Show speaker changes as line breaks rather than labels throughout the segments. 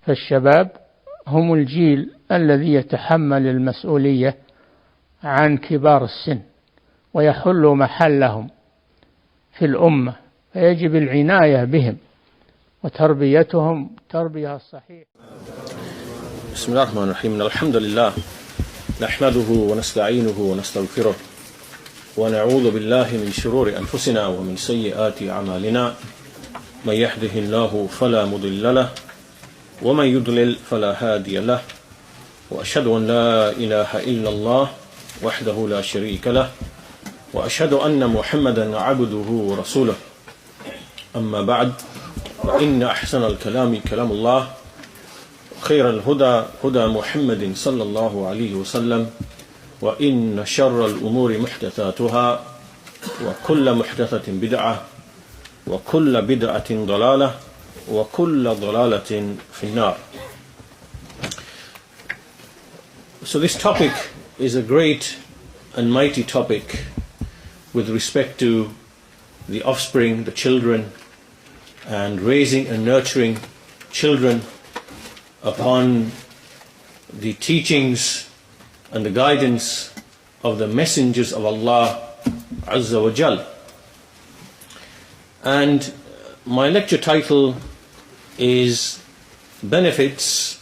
فالشباب هم الجيل الذي يتحمل المسؤولية عن كبار السن ويحل محلهم في الأمة، فيجب العناية بهم وتربيتهم تربية الصحيحة.
بسم الله الرحمن الرحيم. الحمد لله نحمده ونستعينه ونستغفره ونعوذ بالله من شرور أنفسنا ومن سيئات أعمالنا، من يهده الله فلا مضل له ومن يضلل فلا هادي له، وأشهد أن لا إله إلا الله وحده لا شريك له، وأشهد أن محمدا عبده ورسوله. أما بعد، فإن أحسن الكلام كلام الله، خير الهدى هدى محمد صلى الله عليه وسلم، وإن شر الأمور محدثاتها، وكل محدثة بدعة، وكل بدعة ضلالة، وكل ضلالة في النار. So this topic is a great and mighty topic with respect to the offspring, the children, and raising and nurturing children upon the teachings and the guidance of the messengers of Allah Azza wa Jal. And my lecture title is Benefits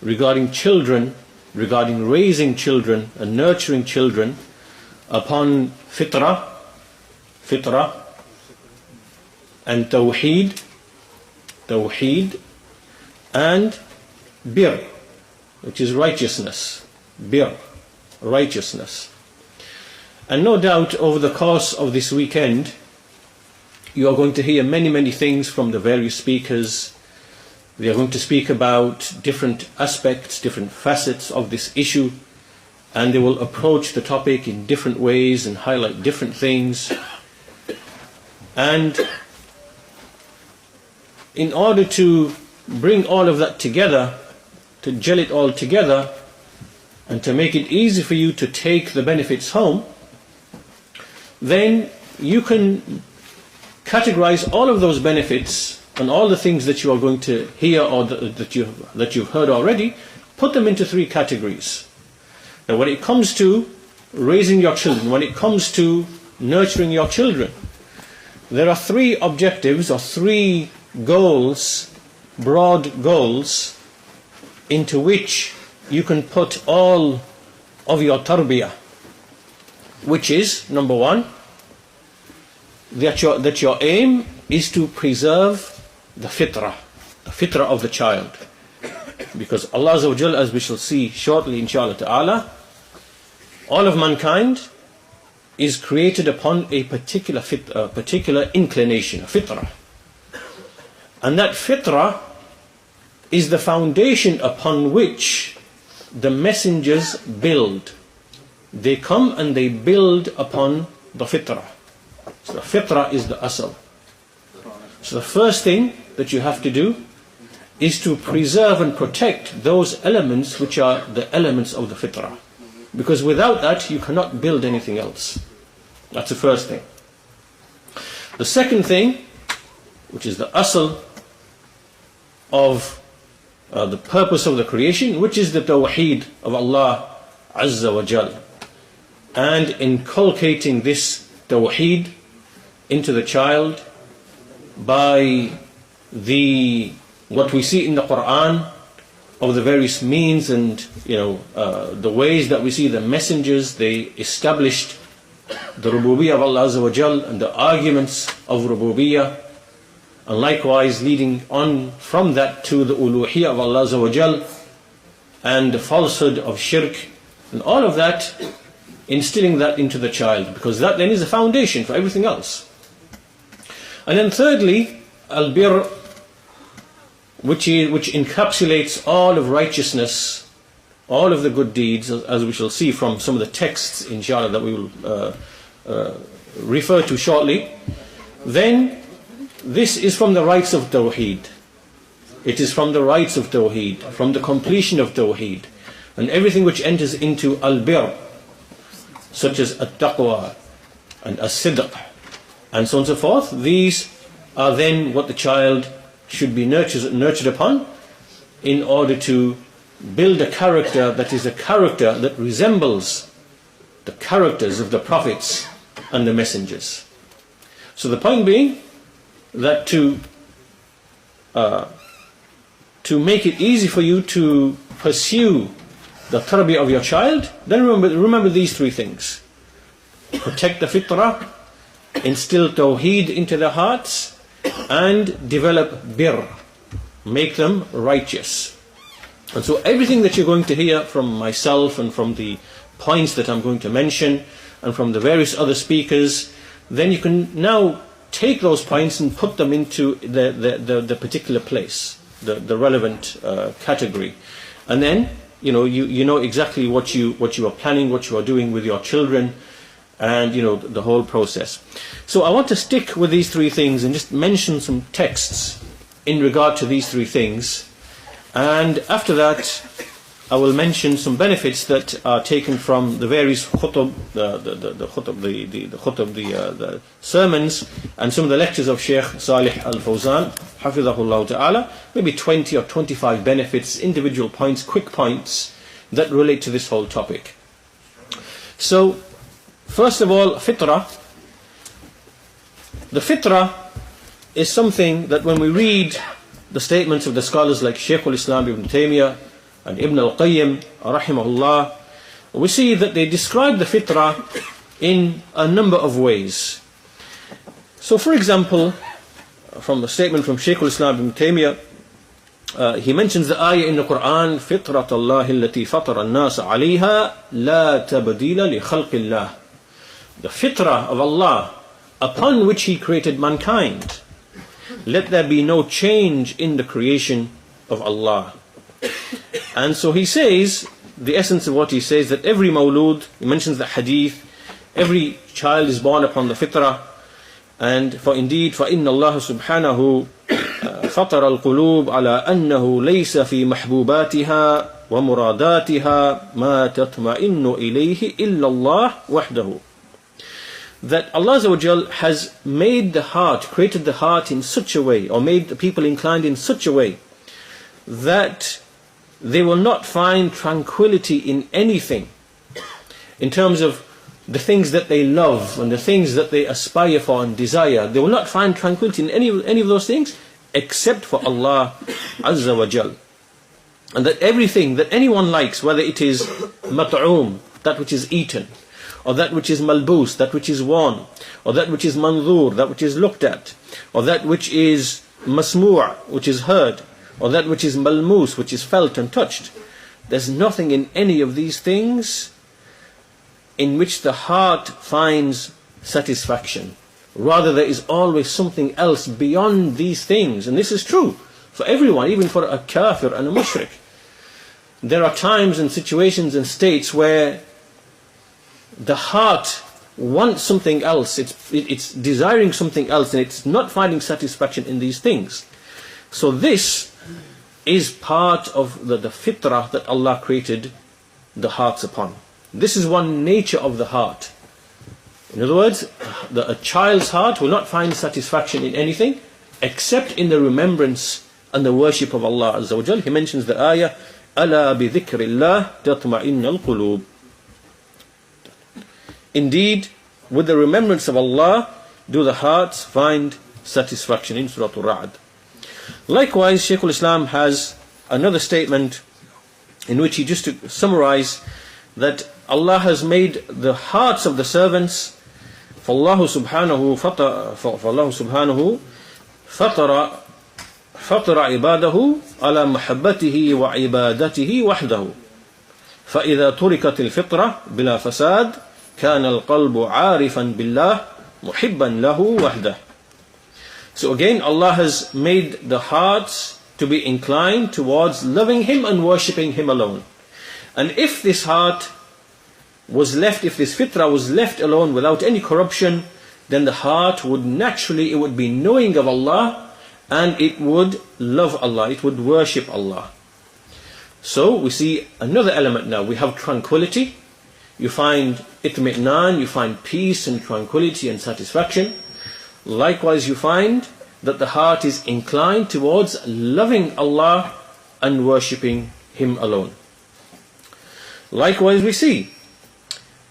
regarding children, regarding raising children and nurturing children upon Fitrah and Tawheed and Birr, which is righteousness. Birr, righteousness. And no doubt over the course of this weekend you are going to hear many things from the various speakers. They are going to speak about different aspects, different facets of this issue, and they will approach the topic in different ways and highlight different things. And in order to bring all of that together, to gel it all together, and to make it easy for you to take the benefits home, then you can categorize all of those benefits and all the things that you are going to hear or that you've heard already, put them into three categories. Now, when it comes to raising your children, when it comes to nurturing your children, there are three objectives or three goals, broad goals, into which you can put all of your tarbiyah, which is, number one, that your aim is to preserve the fitrah of the child. Because Allah Azza wa Jal, as we shall see shortly inshallah ta'ala, all of mankind is created upon a particular inclination, a fitrah. And that fitrah is the foundation upon which the messengers build. They come and they build upon the fitrah. So the fitrah is the asal. So the first thing that you have to do is to preserve and protect those elements which are the elements of the fitrah. Because without that you cannot build anything else. That's the first thing. The second thing, which is the asal of the purpose of the creation, which is the tawheed of Allah Azza wa Jal, and inculcating this tawheed into the child by what we see in the Quran of the various means and the ways that we see the messengers, they established the rububiyyah of Allah Azza wa Jal and the arguments of rububiyyah, and likewise leading on from that to the uluhiyyah of Allah Azza wa Jal and the falsehood of shirk, and all of that, instilling that into the child, because that then is a foundation for everything else. And then thirdly, Al-Birr, which encapsulates all of righteousness, all of the good deeds, as we shall see from some of the texts inshallah that we will refer to shortly. Then this is from the rights of Tawheed. It is from the rights of Tawheed, from the completion of Tawheed, and everything which enters into Al-Birr, such as At-Taqwa and As-Sidq and so on and so forth. These are then what the child should be nurtured upon, in order to build a character that is a character that resembles the characters of the prophets and the messengers. So the point being that to make it easy for you to pursue the tarbiyah of your child, then remember these three things. Protect the fitrah, instill tawheed into their hearts, and develop birr, make them righteous. And so everything that you're going to hear from myself and from the points that I'm going to mention and from the various other speakers, then you can now take those points and put them into the particular place, the relevant category. And then you know exactly what you are planning, what you are doing with your children, and the whole process. So I want to stick with these three things and just mention some texts in regard to these three things, and after that I will mention some benefits that are taken from the various khutub, the sermons, and some of the lectures of Sheikh Salih Al-Fawzan, حفظه ta'ala, maybe 20 or 25 benefits, individual points, quick points that relate to this whole topic. So, first of all, fitrah. The fitrah is something that when we read the statements of the scholars like Shaykh al-Islam Ibn Taymiyyah and Ibn al-Qayyim rahimahullah, we see that they describe the fitrah in a number of ways. So for example, from the statement from Shaykh al-Islam Ibn Taymiyyah, he mentions the ayah in the Quran, فِطْرَةَ اللَّهِ الَّتِي فَطَرَ النَّاسَ عَلَيْهَا لَا تَبْدِيلَ لِخَلْقِ اللَّهِ. The fitrah of Allah upon which He created mankind. Let there be no change in the creation of Allah. And so he says, the essence of what he says, that every mawlud, he mentions the hadith, every child is born upon the fitrah, and for indeed, فَإِنَّ اللَّهَ سُبْحَانَهُ فَطَرَ الْقُلُوبَ عَلَىٰ أَنَّهُ لَيْسَ فِي مَحْبُوبَاتِهَا وَمُرَادَاتِهَا مَا تَطْمَئِنُّ إِلَيْهِ إِلَّا اللَّهُ وَحْدَهُ. That Allah Azza wa Jal has made the heart, created the heart in such a way, or made the people inclined in such a way, that they will not find tranquility in anything, in terms of the things that they love and the things that they aspire for and desire. They will not find tranquility in any of those things except for Allah Azza wa Jal. And that everything that anyone likes, whether it is mat'um, that which is eaten, or that which is malbus, that which is worn, or that which is manzur, that which is looked at, or that which is masmu', which is heard, or that which is malmus, which is felt and touched. There's nothing in any of these things in which the heart finds satisfaction. Rather, there is always something else beyond these things. And this is true for everyone, even for a kafir and a mushrik. There are times and situations and states where the heart wants something else, it's desiring something else, and it's not finding satisfaction in these things. So this is part of the fitrah that Allah created the hearts upon. This is one nature of the heart. In other words, a child's heart will not find satisfaction in anything except in the remembrance and the worship of Allah Azza wa Jal. He mentions the ayah, أَلَا بِذِكْرِ اللَّهِ تَطْمَئِنَّ الْقُلُوبِ. Indeed, with the remembrance of Allah do the hearts find satisfaction, in Surah Al-Ra'd. Likewise, Shaykh al-Islam has another statement in which he just to summarize that Allah has made the hearts of the servants, فَاللَّهُ سُبْحَانَهُ فَطَرَ عِبَادَهُ عَلَى مَحَبَّتِهِ وَعِبَادَتِهِ وَحْدَهُ فَإِذَا تُرِكَتِ الْفِطْرَةِ بِلَا فَسَادٍ كان القلب عارفا بالله محبا له وحده. So again, Allah has made the hearts to be inclined towards loving Him and worshipping Him alone. And if this heart was left, if this fitrah was left alone without any corruption, then the heart would naturally, it would be knowing of Allah, and it would love Allah, it would worship Allah. So we see another element now. We have tranquility. You find itmi'nan, you find peace and tranquility and satisfaction. Likewise, you find that the heart is inclined towards loving Allah and worshipping Him alone. Likewise, we see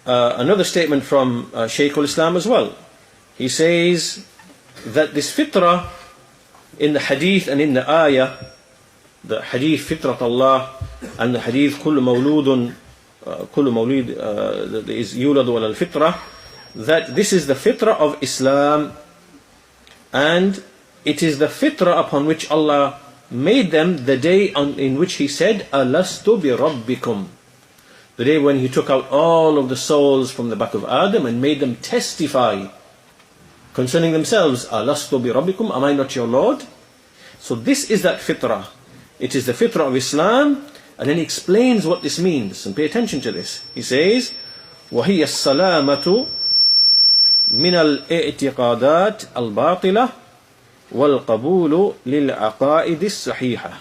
another statement from Shaykh al-Islam as well. He says that this fitrah in the hadith and in the ayah, the hadith Fitrat Allah and the hadith kullu mawlud is yuladu ala al-fitrah, that this is the fitrah of Islam, and it is the fitrah upon which Allah made them the day in which He said, Alastu bi rabbikum, the day when He took out all of the souls from the back of Adam and made them testify concerning themselves, Alastu bi rabbikum, am I not your Lord? So this is that fitrah. It is the fitrah of Islam, and then He explains what this means, and pay attention to this. He says, وَهِيَ السَّلَامَةُ مِنَ الْإِعْتِقَادَاتِ الْبَاطِلَةِ وَالْقَبُولُ لِلْعَقَائِدِ الصَّحِيحَةِ.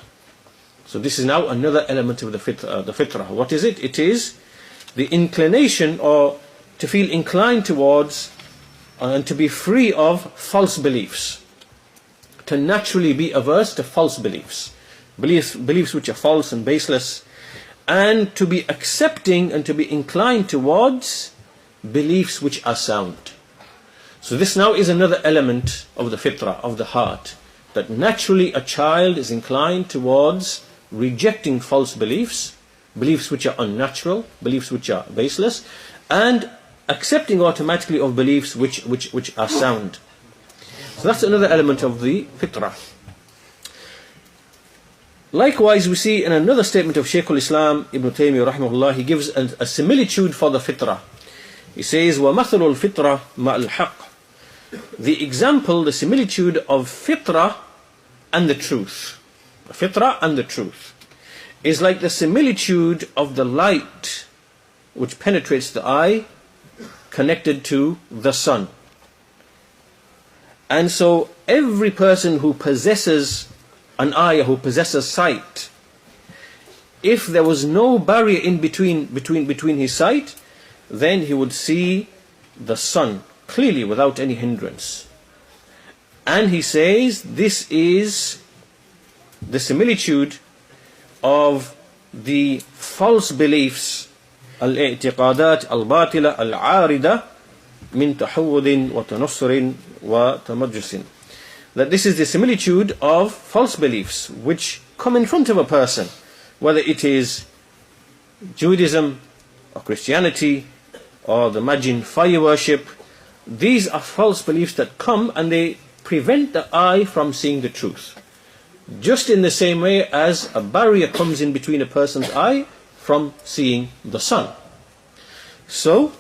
So this is now another element of the fitrah. What is it? It is the inclination, or to feel inclined towards and to be free of false beliefs, to naturally be averse to false beliefs, beliefs which are false and baseless, and to be accepting and to be inclined towards beliefs which are sound. So this now is another element of the fitrah, of the heart, that naturally a child is inclined towards rejecting false beliefs, beliefs which are unnatural, beliefs which are baseless, and accepting automatically of beliefs which are sound. So that's another element of the fitrah. Likewise, we see in another statement of Shaykh al-Islam Ibn Taymiyyah rahimahullah, he gives a similitude for the fitrah. He says, وَمَثَلُ الْفِطْرَةِ مَعَ الْحَقِّ. The example, the similitude of fitrah and the truth. Fitrah and the truth is like the similitude of the light which penetrates the eye connected to the sun. And so every person who possesses an eye, who possesses sight, if there was no barrier in between his sight, then he would see the sun clearly without any hindrance. And he says this is the similitude of the false beliefs, al-i'tiqadat al-batila al-'arida min tahawwud wa tanassur wa tamajjus. That this is the similitude of false beliefs which come in front of a person, whether it is Judaism or Christianity or the Majin fire worship. These are false beliefs that come and they prevent the eye from seeing the truth. Just in the same way as a barrier comes in between a person's eye from seeing the sun. So,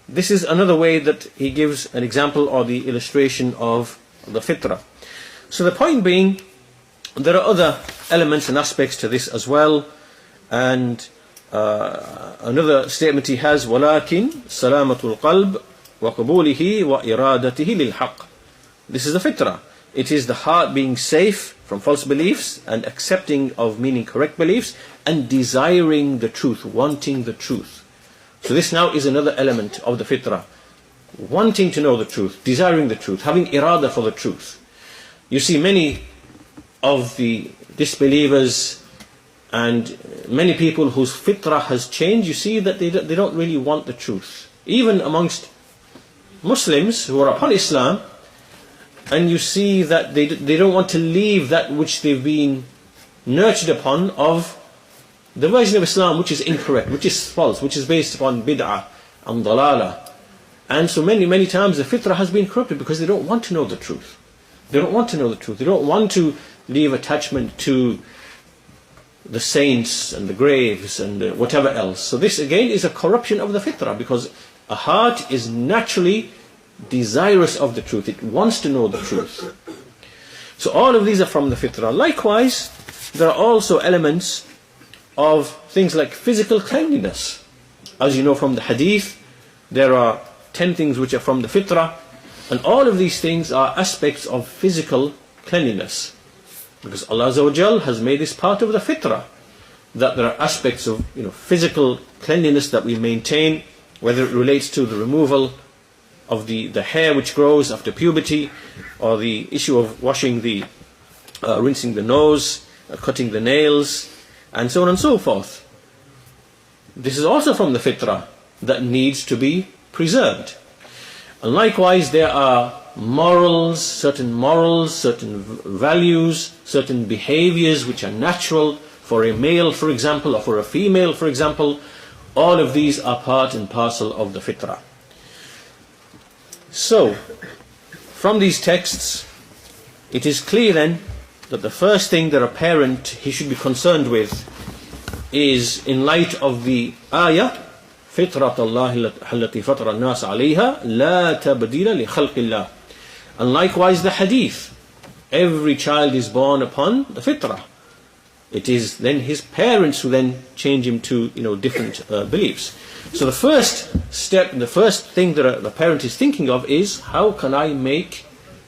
this is another way that he gives an example or the illustration of the fitrah. So the point being, there are other elements and aspects to this as well. And another statement he has, وَلَكِنْ سَلَامَةُ الْقَلْبِ وَقَبُولِهِ وَإِرَادَتِهِ لِلْحَقِّ. This is the fitrah. It is the heart being safe from false beliefs and accepting of meaning correct beliefs and desiring the truth, wanting the truth. So this now is another element of the fitrah. Wanting to know the truth, desiring the truth, having irada for the truth. You see many of the disbelievers and many people whose fitrah has changed, you see that they don't really want the truth. Even amongst Muslims who are upon Islam, and you see that they don't want to leave that which they've been nurtured upon of the version of Islam which is incorrect, which is false, which is based upon bid'ah and dalala. And so many times the fitrah has been corrupted because they don't want to know the truth. They don't want to know the truth. They don't want to leave attachment to the saints and the graves and whatever else. So this again is a corruption of the fitrah, because a heart is naturally desirous of the truth. It wants to know the truth. So all of these are from the fitrah. Likewise, there are also elements of things like physical cleanliness. As you know from the hadith, there are 10 things which are from the fitrah, and all of these things are aspects of physical cleanliness, because Allah Azza wa Jal has made this part of the fitrah, that there are aspects of physical cleanliness that we maintain, whether it relates to the removal of the hair which grows after puberty, or the issue of washing rinsing the nose, cutting the nails, and so on and so forth. This is also from the fitrah that needs to be preserved. And likewise, there are morals, certain values, certain behaviors which are natural for a male, for example, or for a female, for example. All of these are part and parcel of the fitrah. So, from these texts, it is clear then that the first thing that a parent he should be concerned with is, in light of the ayah, فطرة الله التي فطر الناس عليها لا تبديل لخلق الله. And likewise the hadith, every child is born upon the fitrah. It is then his parents who then change him to different beliefs. So the first step, the first thing that the parent is thinking of is, how can I make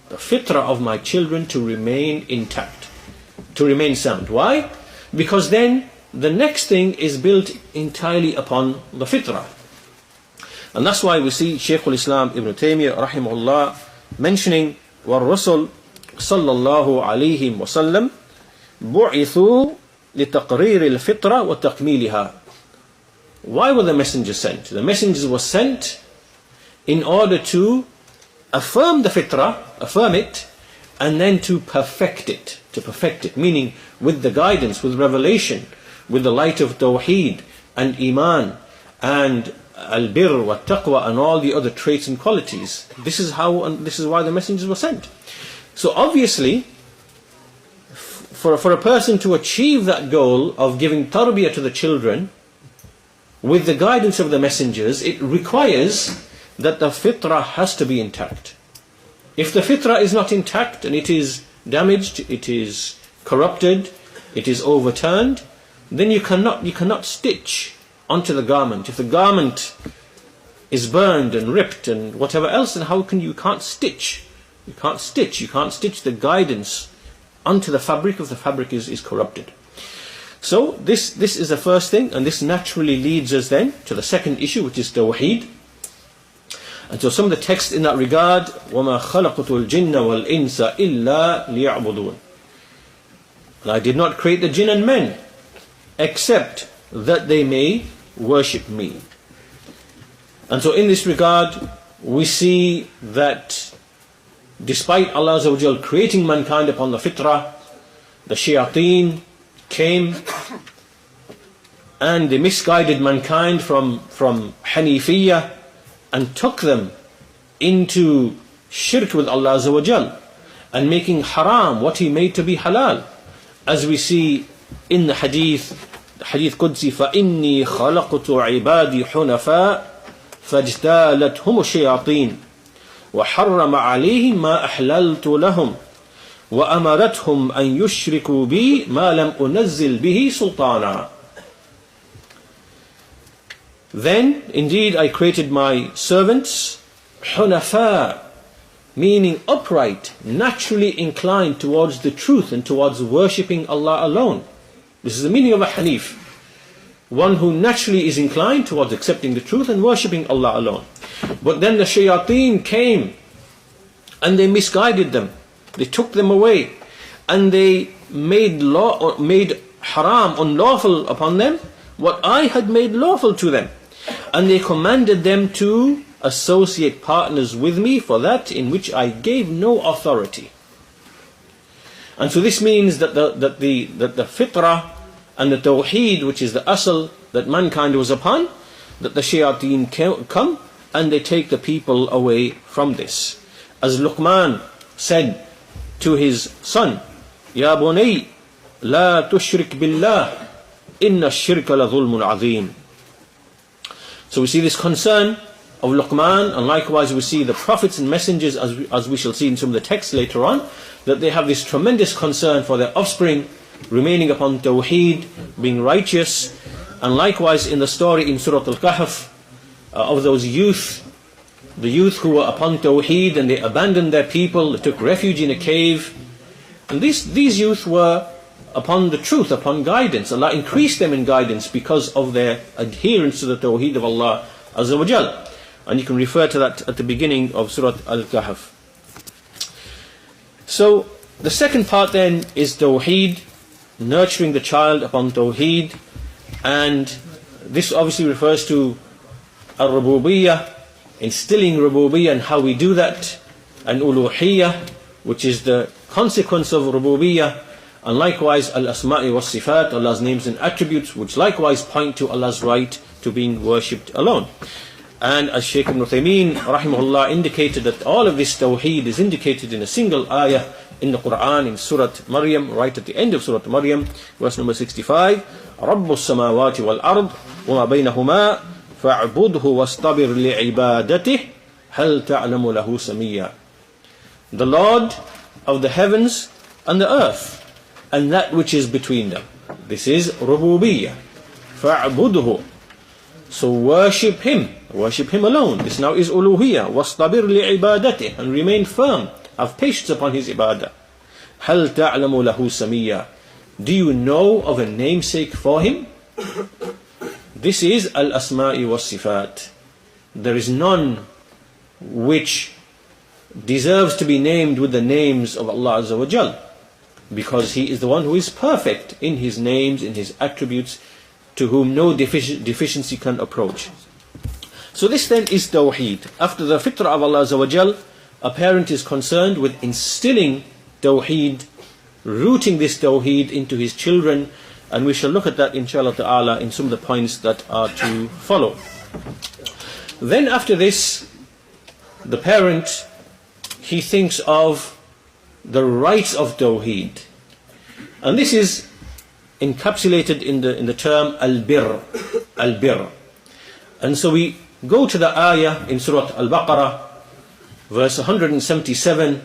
the fitrah of my children to remain intact, to remain sound? Why? Because then the next thing is built entirely upon the fitrah. And that's why we see Shaykh al-Islam Ibn Taymiyyah rahimahullah mentioning وَالرُّسُلُ صلى الله عليه وسلم بُعِثُوا لِتَقْرِيرِ الْفِطْرَةِ وَتَكْمِيلِهَا. Why were the messengers sent? The messengers were sent in order to affirm the fitrah, affirm it, and then to perfect it, meaning with the guidance, with revelation, with the light of Tawheed and Iman and Al-Birr wa Taqwa and all the other traits and qualities. This is how, and this is why the messengers were sent. So obviously, for a person to achieve that goal of giving tarbiyah to the children with the guidance of the messengers, it requires that the fitrah has to be intact. If the fitrah is not intact and it is damaged, it is corrupted, it is overturned, then you cannot stitch onto the garment. If the garment is burned and ripped and whatever else, then you can't stitch. You can't stitch the guidance onto the fabric if the fabric is corrupted. So this is the first thing, and this naturally leads us then to the second issue, which is Tawheed. And so some of the texts in that regard, وَمَا خَلَقْتُ الْجِنَّ وَالْإِنسَ إِلَّا لِيَعْبُدُونَ. And I did not create the jinn and men except that they may worship me. And so in this regard, we see that despite Allah Azza wa Jal creating mankind upon the fitrah, the shayateen came and they misguided mankind from Hanifiyah and took them into shirk with Allah Azza wa Jal and making haram what He made to be halal. As we see in the hadith Qudsi, فَإِنِّي خَلَقْتُ عِبَادِي حُنَفَاءَ فَاجْتَالَتْهُمُ الشَّيَاطِينُ وحرم عليهم ما أحللت لهم وأمرتهم أن يشركوا بي ما لم أنزل به سلطانا. Then indeed I created my servants حنفاء, meaning upright, naturally inclined towards the truth and towards worshipping Allah alone. This is the meaning of a Hanif, one who naturally is inclined towards accepting the truth and worshipping Allah alone. But then the shayateen came and they misguided them. They took them away and they made haram, unlawful upon them, what I had made lawful to them. And they commanded them to associate partners with me for that in which I gave no authority. And so this means that the fitrah and the tawheed, which is the asl that mankind was upon, that the shayateen come and they take the people away from this. As Luqman said to his son, Ya bunay, la tushrik billah, inna ash-shirka la dhulmun azim. So we see this concern of Luqman, and likewise we see the prophets and messengers, as we shall see in some of the texts later on, that they have this tremendous concern for their offspring remaining upon Tawheed, being righteous. And likewise in the story in Surah Al-Kahf of those youth, the youth who were upon Tawheed and they abandoned their people, they took refuge in a cave. And these youth were upon the truth, upon guidance. Allah increased them in guidance because of their adherence to the Tawheed of Allah Azza wa Jal. And you can refer to that at the beginning of Surah Al-Kahf. So the second part then is Tawheed. nurturing the child upon Tawheed, and this obviously refers to Al-Rububiyyah, instilling Rububiyyah and how we do that, and Uluhiyyah, which is the consequence of Rububiyyah, and likewise Al-Asma'i was-Sifat, Allah's names and attributes, which likewise point to Allah's right to being worshipped alone. And as Shaykh ibn Uthaymeen rahimahullah indicated, that all of this Tawheed is indicated in a single ayah in the Quran, in Surah Maryam, right at the end of Surah Maryam, verse number 65, رَبُّ السَّمَاوَاتِ وَالْأَرْضِ وَمَا بَيْنَهُمَا فَاعْبُدْهُ وَاسْتَبِرْ لِعِبَادَتِهِ هَلْ تَعْلَمُ لَهُ سَمِيًّا. The Lord of the heavens and the earth, and that which is between them. This is Rububiyyah. فَاعْبُدْهُ. So worship Him alone. This now is Uluhiyyah. وَاسْتَبِرْ لِعِبَادَتِهِ. And remain firm, have patience upon His ibadah. هَلْ تَعْلَمُ لَهُ سَمِيًّا. Do you know of a namesake for Him? This is Al-Asma'i was-Sifat. There is none which deserves to be named with the names of Allah Azza wa Jal, because He is the one who is perfect in His names, in His attributes, to whom no deficiency can approach. So this then is Tawheed. After the Fitrah of Allah Azza wa Jal, a parent is concerned with instilling Tawheed, rooting this Tawheed into his children, and we shall look at that inshallah ta'ala in some of the points that are to follow. Then after this, the parent, he thinks of the rights of Tawheed, and this is encapsulated in the term Al-Birr. Al-Birr. And so we go to the ayah in Surah Al-Baqarah, verse 177,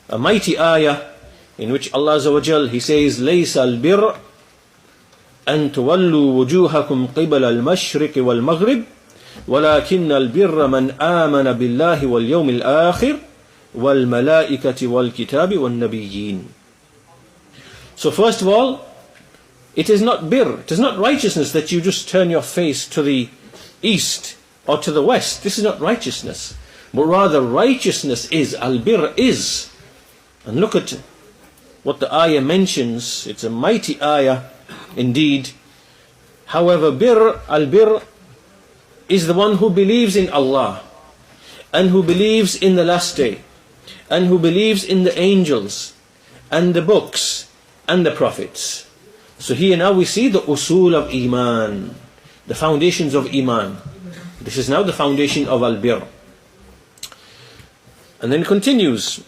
a mighty ayah in which Allah Azza wa Jal, He says, لَيْسَ الْبِرْ أَن تُوَلُّوا وُجُوهَكُمْ قِبَلَ الْمَشْرِقِ وَالْمَغْرِبِ وَلَكِنَّ الْبِرَّ مَنْ آمَنَ بِاللَّهِ وَالْيَوْمِ الْآخِرِ وَالْمَلَائِكَةِ وَالْكِتَابِ وَالنَّبِيِّينَ. So first of all, it is not birr, it is not righteousness that you just turn your face to the east or to the west. This is not righteousness, but rather righteousness is, al-birr is. And look at what the ayah mentions. It's a mighty ayah indeed. However, al-birr is the one who believes in Allah, and who believes in the last day, and who believes in the angels and the books and the prophets. So here now we see the usul of Iman, the foundations of Iman. This is now the foundation of Al-Birr. And then it continues,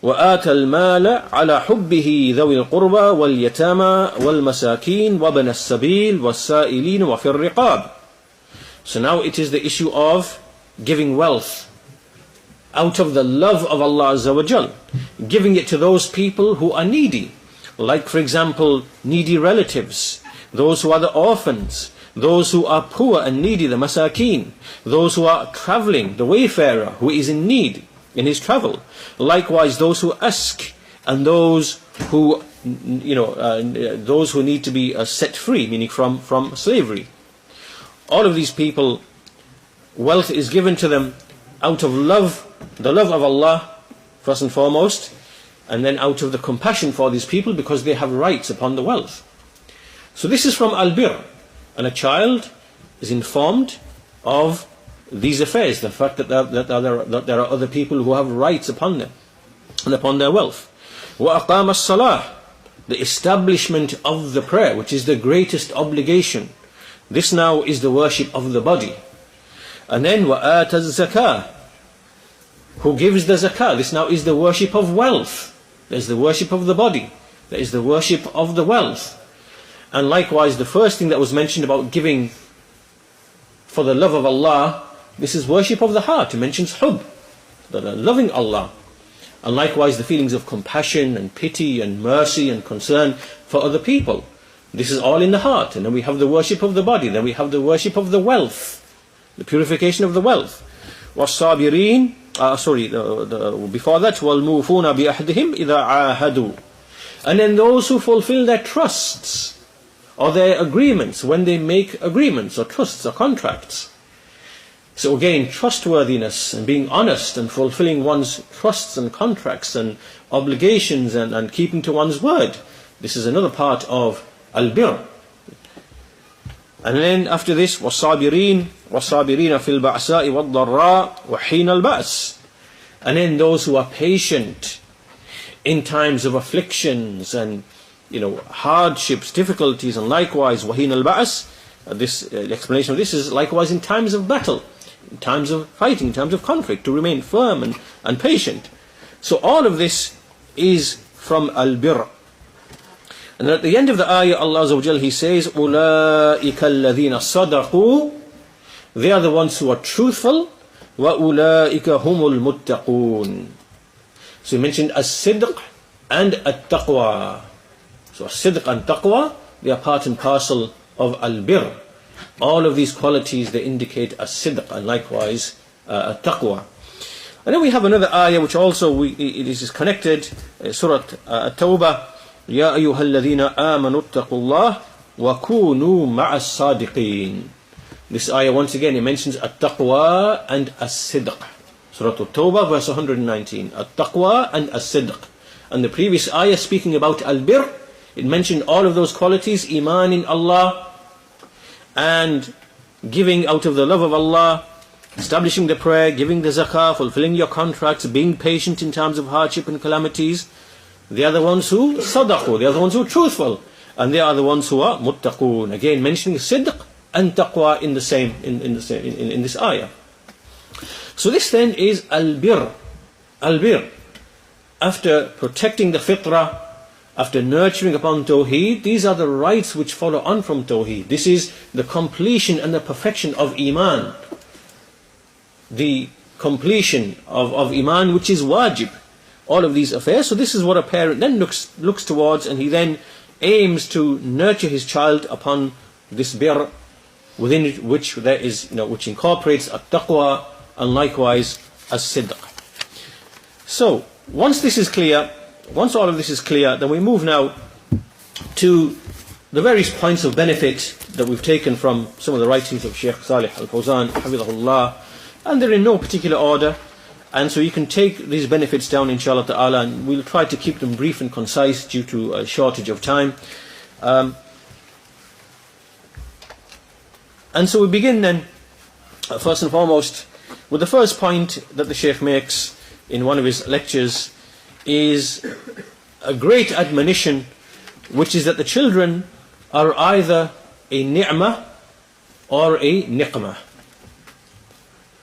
وَآتَ الْمَالَ عَلَى حُبِّهِ ذَوِي الْقُرْبَى وَالْيَتَامَى وَالْمَسَاكِينَ وَابْنَ السَّبِيلِ وَالسَّائِلِينَ وَفِي الرِّقَابِ. So now it is the issue of giving wealth out of the love of Allah Azza wa Jal, giving it to those people who are needy, like for example needy relatives, those who are the orphans, those who are poor and needy, the masakeen, those who are traveling, the wayfarer who is in need in his travel, likewise those who ask, and those who those who need to be set free, meaning from slavery. All of these people, wealth is given to them out of love, the love of Allah first and foremost, and then out of the compassion for these people, because they have rights upon the wealth. So this is from Al-Birr, and a child is informed of these affairs, the fact that there are other people who have rights upon them and upon their wealth. وَأَقَامَ الصَّلَاةِ, the establishment of the prayer, which is the greatest obligation. This now is the worship of the body. And then وَآتَ الزَّكَاةِ, who gives the zakah. This now is the worship of wealth. There's the worship of the body, there is the worship of the wealth. And likewise the first thing that was mentioned about giving for the love of Allah, this is worship of the heart. It mentions hub, the loving Allah. And likewise the feelings of compassion and pity and mercy and concern for other people. This is all in the heart. And then we have the worship of the body, then we have the worship of the wealth, the purification of the wealth. وَالصَّابِرِينَ, before that, وَالْمُوفُونَ بِأَحْدِهِمْ إِذَا عَاهَدُوا, and then those who fulfill their trusts or their agreements when they make agreements or trusts or contracts. So again, trustworthiness and being honest and fulfilling one's trusts and contracts and obligations and keeping to one's word. This is another part of Al-Birr. And then after this, وَالصَّابِرِينَ فِي الْبَعْسَاءِ وَالضَّرَّاءِ وَحِينَ الْبَأْسِ. And then those who are patient in times of afflictions and hardships, difficulties, and likewise وَحِينَ الْبَأْسِ. The explanation of this is likewise in times of battle, in times of fighting, in times of conflict, to remain firm and patient. So all of this is from Al-Birr. And at the end of the ayah, Allah Azza wa Jal, He says, أُولَٰئِكَ الَّذِينَ صَدَقُوا. They are the ones who are truthful. وَأُولَٰئِكَ هُمُ الْمُتَّقُونَ. So He mentioned as-sidq and at-taqwa. So as-sidq and taqwa, they are part and parcel of Al-Birr. All of these qualities, they indicate as-sidq and likewise at-taqwa. And then we have another ayah which also it is connected, Surah At-Tawbah. يَا أَيُّهَا الَّذِينَ آمَنُوا اتَّقُوا اللَّهَ وَكُونُوا مَعَ الصَّادِقِينَ. This ayah once again it mentions at-taqwa and as-sidq. Surah At-Tawbah verse 119. At-taqwa and as-sidq. And the previous ayah speaking about Al-Birr, it mentioned all of those qualities: iman in Allah, and giving out of the love of Allah, establishing the prayer, giving the zakah, fulfilling your contracts, being patient in times of hardship and calamities. They are the ones who sadaqu, they are the ones who are truthful, and they are the ones who are muttaqoon. Again, mentioning sidq and taqwa in this ayah. So this then is Al-Birr. Al-Birr. After protecting the fitrah, after nurturing upon Tawheed, these are the rights which follow on from Tawheed. This is the completion and the perfection of Iman. The completion of Iman, which is wajib. All of these affairs. So this is what a parent then looks towards, and he then aims to nurture his child upon this birr, within it, which there is, which incorporates at-taqwa and likewise as-sidq. So once all of this is clear, then we move now to the various points of benefit that we've taken from some of the writings of Shaykh Salih Al-Fawzan, Hafizahullah, and they're in no particular order. And so you can take these benefits down, inshallah ta'ala, and we'll try to keep them brief and concise due to a shortage of time. And so we begin then, first and foremost, with the first point that the Shaykh makes in one of his lectures, is a great admonition, which is that the children are either a ni'mah or a niqmah.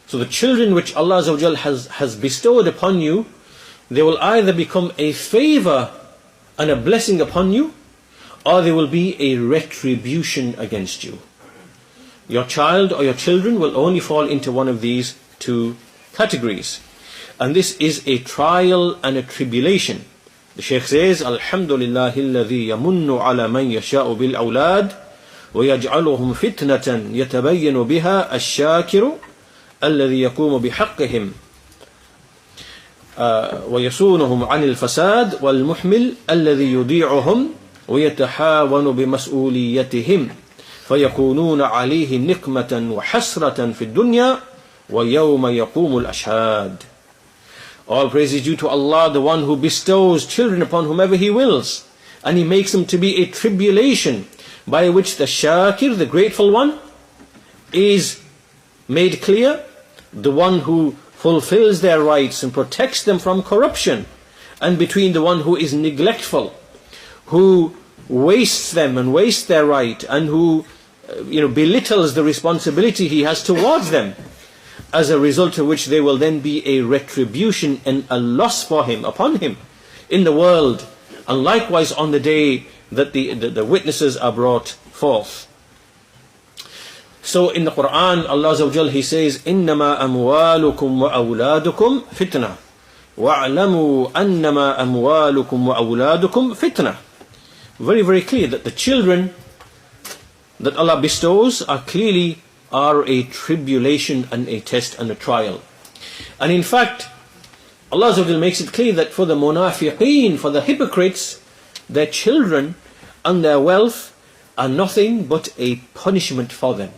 So the children which Allah Azza wa Jal has bestowed upon you, they will either become a favor and a blessing upon you, or they will be a retribution against you. Your child or your children will only fall into one of these two categories. And this is a trial and a tribulation. The Shaykh says, Alhamdulillahi alladhi yamunnu ala man yasha'u bil awlad wa yaj'aluhum fitnatan yatabayyanu biha ash-shakiru الذي يقوم بحقهم ويصونهم عن الفساد والمحمل الذي يضيعهم ويتحاون بمسؤوليتهم فيكونون عليه نقمة وحسرة في الدنيا ويوم يقوم الأشهاد. All praise is due to Allah, the one who bestows children upon whomever He wills, and He makes them to be a tribulation by which the shakir, the grateful one, is made clear, the one who fulfills their rights and protects them from corruption, and between the one who is neglectful, who wastes them and wastes their right, and who belittles the responsibility he has towards them, as a result of which there will then be a retribution and a loss for him, upon him, in the world, and likewise on the day that the witnesses are brought forth. So in the Quran, Allah Azza wa Jal, He says, إِنَّمَا أَمْوَالُكُمْ وَأَوْلَادُكُمْ فِتْنَةٌ وَاعْلَمُوا أَنَّمَا أَمْوَالُكُمْ وَأَوْلَادُكُمْ فِتْنَةٌ. Very, very clear that the children that Allah bestows are a tribulation and a test and a trial. And in fact, Allah Azza wa Jal makes it clear that for the munafiqeen, for the hypocrites, their children and their wealth are nothing but a punishment for them.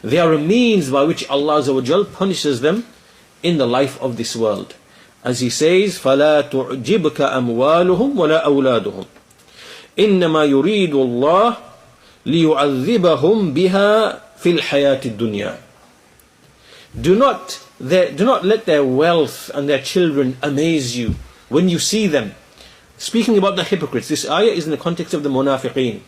They are a means by which Allah Azza wa Jal punishes them in the life of this world. As He says, فَلَا تُعْجِبْكَ أَمْوَالُهُمْ وَلَا أَوْلَادُهُمْ إنما يريد الله ليعذبهم بها في الحياة الدنيا. Do not let their wealth and their children amaze you when you see them. Speaking about the hypocrites, this ayah is in the context of the munafiqeen.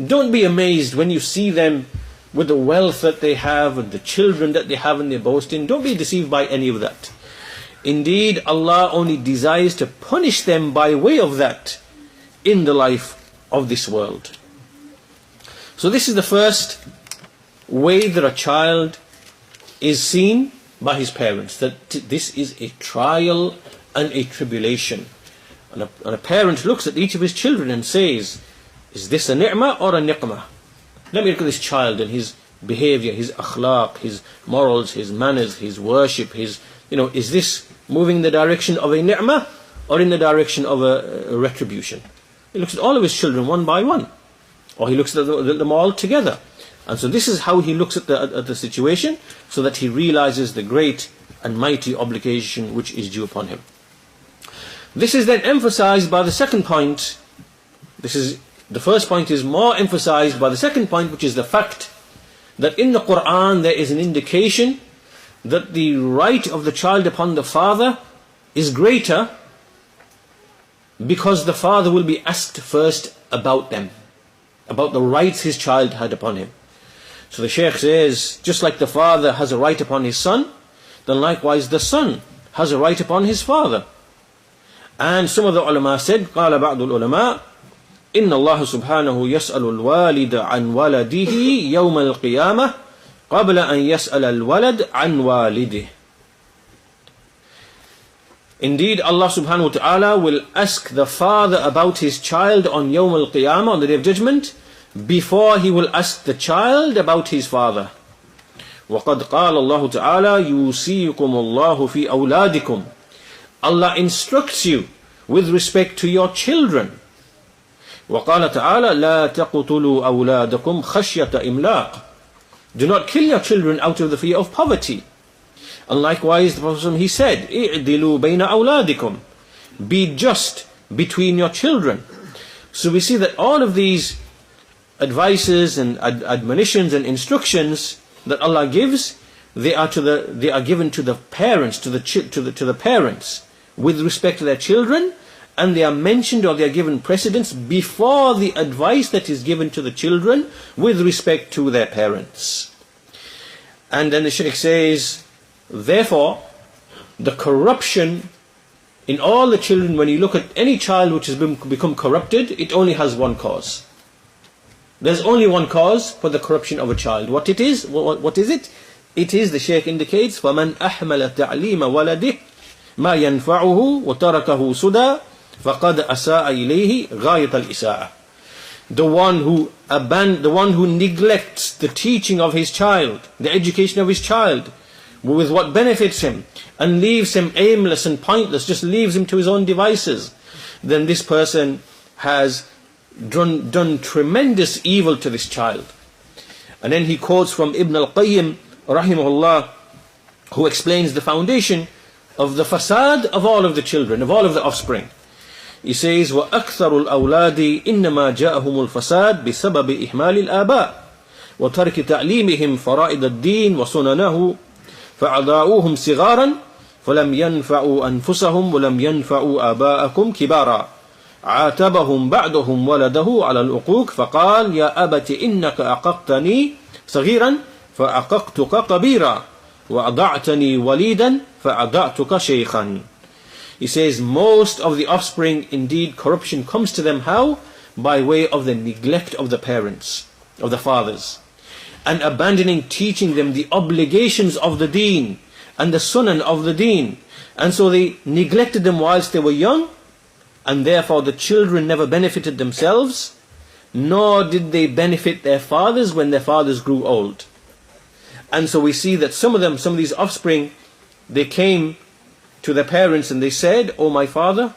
Don't be amazed when you see them with the wealth that they have and the children that they have and they boast in. Don't be deceived by any of that. Indeed, Allah only desires to punish them by way of that in the life of this world. So this is the first way that a child is seen by his parents, that this is a trial and a tribulation. And a parent looks at each of his children and says, is this a ni'mah or a niqmah? Let me look at this child and his behavior, his akhlaq, his morals, his manners, his worship, is this moving in the direction of a ni'mah or in the direction of a retribution? He looks at all of his children one by one, or he looks at them all together. And so this is how he looks at the situation, so that he realizes the great and mighty obligation which is due upon him. This is then emphasized by the second point. The first point is more emphasized by the second point, which is the fact that in the Quran there is an indication that the right of the child upon the father is greater, because the father will be asked first about them, about the rights his child had upon him. So the Shaykh says, just like the father has a right upon his son, then likewise the son has a right upon his father. And some of the ulama said, قال بعض العلماء إن الله سبحانه يسأل الوالد عن ولده يوم القيامة قبل أن يسأل الولد عن والده. Indeed, Allah subhanahu wa ta'ala will ask the father about his child on Yawm al-Qiyamah, on the Day of Judgment, before he will ask the child about his father. وَقَدْ قَالَ اللَّهُ تَعَالَى يُوصِيكُمُ اللَّهُ فِي أَوْلَادِكُمْ. Allah instructs you with respect to your children. وَقَالَ تَعَالَى لَا تَقْتُلُوا أَوْلَادَكُمْ خَشْيَةَ إِمْلَاقٍ. Do not kill your children out of the fear of poverty. And likewise, the Prophet he said, اِعْدِلُوا بَيْنَ أَوْلَادِكُمْ. Be just between your children. So we see that all of these advices and admonitions and instructions that Allah gives, they are given to the parents, to the parents with respect to their children, and they are mentioned, or they are given precedence before the advice that is given to the children with respect to their parents. And then the Shaykh says, therefore, the corruption in all the children, when you look at any child which has become corrupted, it only has one cause. There's only one cause for the corruption of a child. What it is? What is it? It is, the Shaykh indicates, فَمَنْ أَحْمَلَ تَعْلِيمَ وَلَدِهِ مَا يَنْفَعُهُ وَتَرَكَهُ سُدًى فَقَدْ أَسَاءَ إِلَيْهِ غَايَةَ الْإِسَاءَةِ. The one who neglects the teaching of his child, the education of his child, with what benefits him, and leaves him aimless and pointless, just leaves him to his own devices, then this person has done tremendous evil to this child. And then he quotes from Ibn al-Qayyim rahimahullah, who explains the foundation of the fasad of all of the children, of all of the offspring. He says, وَأَكْثَرُ الْأَوْلَادِ إِنَّمَا جَاءَهُمُ الْفَسَادِ بِسَبَبِ إِحْمَالِ الْآبَاءِ وَتَرْكِ تَعْلِيمِهِمْ فَرَائِضَ الدِّينِ وَسُنَنَهُ فَأَضَاعُوهُمْ صِغَارًا فَلَمْ يَنْفَعُوا أَنفُسَهُمْ وَلَمْ يَنْفَعُوا آبَاءَكُمْ كِبَارًا عاتبهم بعضهم ولده على العقوق فقال يا أبت إنك أعققتني صغيرا فأعققتك كبيرا وأضعتني وليدا فأضعتك شيخا. He says, most of the offspring, indeed, corruption comes to them. How? By way of the neglect of the parents, of the fathers, and abandoning teaching them the obligations of the deen and the sunnah of the deen. And so they neglected them whilst they were young, and therefore the children never benefited themselves, nor did they benefit their fathers when their fathers grew old. And so we see that some of these offspring, they came to their parents and they said, "Oh my father,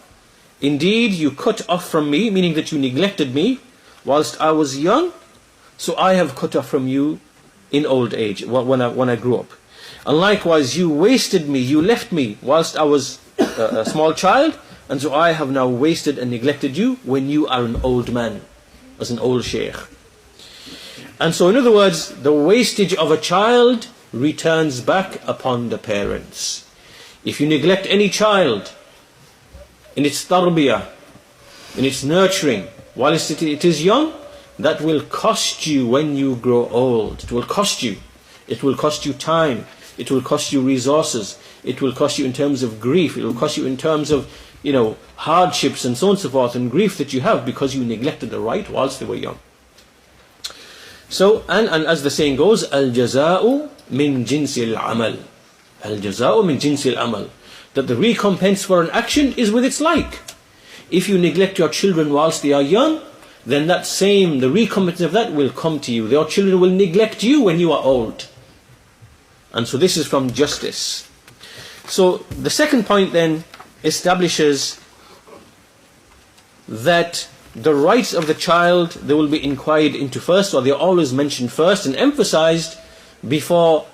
indeed you cut off from me," meaning that you neglected me whilst I was young, so I have cut off from you in old age, when I grew up. And likewise, you wasted me, you left me whilst I was a small child, and so I have now wasted and neglected you when you are an old man, as an old sheikh. And so in other words, the wastage of a child returns back upon the parents. If you neglect any child in its tarbiyah, in its nurturing, whilst it is young, that will cost you when you grow old. It will cost you. It will cost you time. It will cost you resources. It will cost you in terms of grief. It will cost you in terms of, hardships and so on and so forth, and grief that you have because you neglected the right whilst they were young. So, and as the saying goes, al-jaza'u min jinsil amal. Al-jaza'u min jinsil amal. That the recompense for an action is with its like. If you neglect your children whilst they are young, then the recompense of that will come to you. Your children will neglect you when you are old. And so this is from justice. So the second point then establishes that the rights of the child, they will be inquired into first, or they are always mentioned first and emphasized before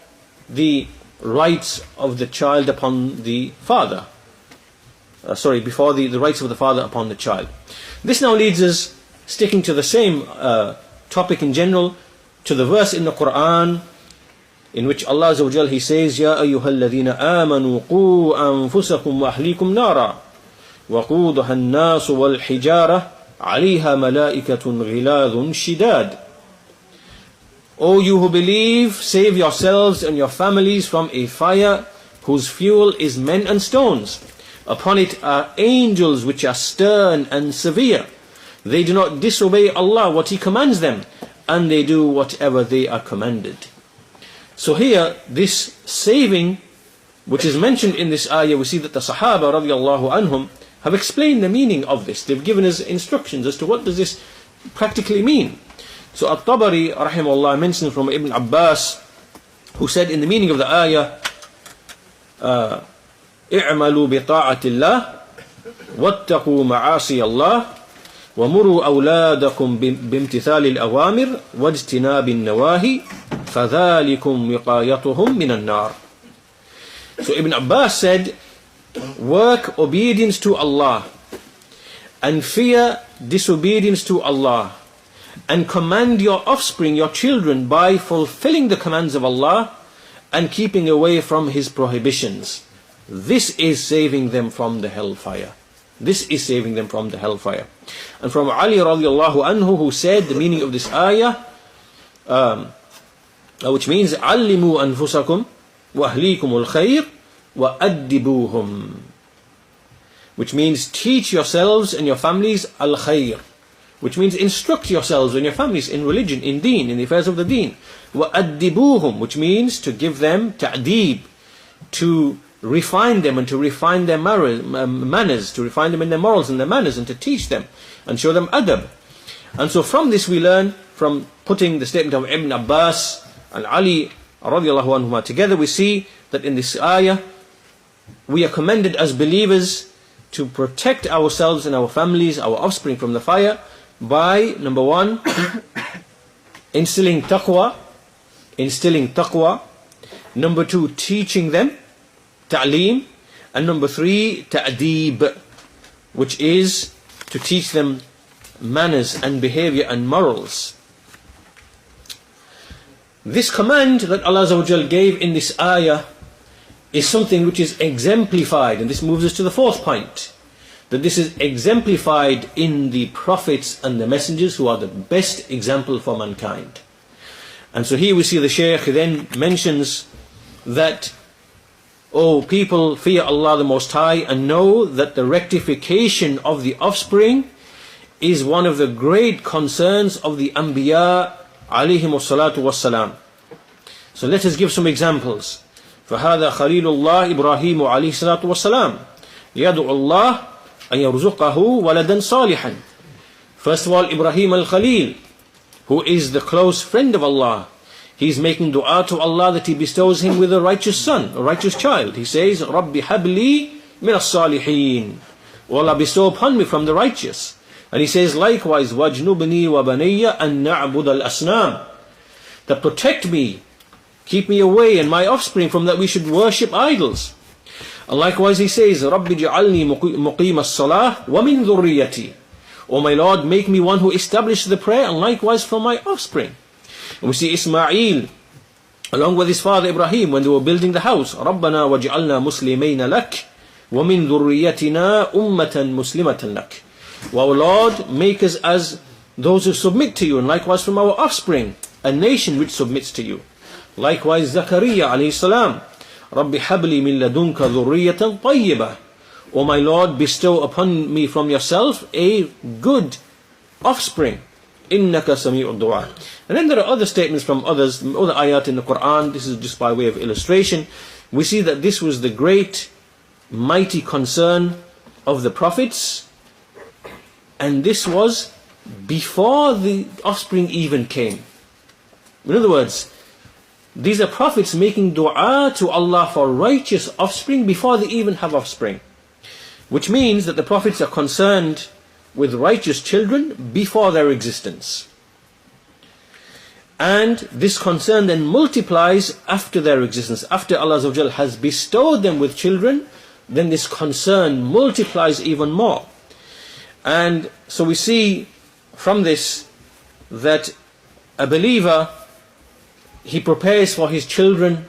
the rights of the child upon the father. Before the rights of the father upon the child. This now leads us, sticking to the same topic in general, to the verse in the Quran in which Allah Azza wa Jal, He says, Ya ayyuhalladhina amanu qu anfusakum wa ahlikum nara wa quduha an-nasu wal hijara 'alayha malaikatun ghiladun shidad. O you who believe, save yourselves and your families from a fire whose fuel is men and stones. Upon it are angels which are stern and severe. They do not disobey Allah what He commands them, and they do whatever they are commanded. So here, this saving, which is mentioned in this ayah, we see that the Sahaba radiallahu anhum have explained the meaning of this. They've given us instructions as to what does this practically mean. So At-Tabari rahimahullah mentioned from Ibn Abbas, who said in the meaning of the ayah, اعملوا بطاعة الله واتقوا معاصي الله ومروا أولادكم بامتثال الأوامر واجتناب النواهي فذلكم وقايتهم من النار. So Ibn Abbas said, work obedience to Allah and fear disobedience to Allah, and command your offspring, your children, by fulfilling the commands of Allah and keeping away from His prohibitions. This is saving them from the hellfire. This is saving them from the hellfire. And from Ali radiallahu anhu, who said the meaning of this ayah, which means علموا أنفسكم وأهليكم الخير وأدبوهم, which means teach yourselves and your families al-khayr, which means instruct yourselves and your families in religion, in deen, in the affairs of the deen. وَأَدِّبُوهُم, which means to give them ta'deeb, to refine them and to refine their manners, to refine them in their morals and their manners, and to teach them and show them adab. And so from this we learn, from putting the statement of Ibn Abbas and Ali radiallahu anhuma together, we see that in this ayah we are commanded as believers to protect ourselves and our families, our offspring from the fire, by, number one, instilling taqwa. Number two, teaching them, ta'aleem. And number three, ta'deeb, which is to teach them manners and behavior and morals. This command that Allah Azza wa Jal gave in this ayah is something which is exemplified, and this moves us to the fourth point, that this is exemplified in the prophets and the messengers, who are the best example for mankind. And so here we see the Shaykh then mentions that, O people, fear Allah the Most High, and know that the rectification of the offspring is one of the great concerns of the Anbiya alayhimu salatu wassalam. So let us give some examples. فهذا خليل الله إبراهيم عليه الصلاة والسلام يدعو الله أن يرزقه ولدا صالحا. First of all, Ibrahim al-Khalil, who is the close friend of Allah, he's making dua to Allah that He bestows him with a righteous son, a righteous child. He says, رَبِّ حَبْلِي مِنَ الصَّالِحِينَ, O Allah, bestow upon me from the righteous. And he says likewise, وَاجْنُبْنِي وَبَنِيَّ أَن نَعْبُدَ الْأَصْنَامِ, that protect me, keep me away and my offspring from that we should worship idols. And likewise he says, رَبِّ جَعَلْنِي مُقِيمَ الصَّلَاةِ وَمِن ذُرِّيَّتِي. O my Lord, make me one who establishes the prayer, and likewise from my offspring. And we see Ismail, along with his father Ibrahim, when they were building the house, رَبَّنَا وَجْعَلْنَا مُسْلِمَيْنَ لَكَ وَمِن ذُرِّيَّتِنَا أُمَّةً مُسْلِمَةً لَكَ. O our Lord, make us as those who submit to you, and likewise from our offspring, a nation which submits to you. Likewise Zakaria alayhi salam, رَبِّ حَبْ لِي مِن لَدُنْكَ ذُرِّيَّةً طَيِّبَةً. O my Lord, bestow upon me from yourself a good offspring. إِنَّكَ سَمِيعُ الدُّعَاءِ. And then there are other statements from other ayat in the Quran. This is just by way of illustration. We see that this was the great, mighty concern of the prophets, and this was before the offspring even came. In other words, these are prophets making dua to Allah for righteous offspring before they even have offspring. Which means that the prophets are concerned with righteous children before their existence. And this concern then multiplies after their existence. After Allah Azza wa Jal has bestowed them with children, then this concern multiplies even more. And so we see from this that a believer, he prepares for his children,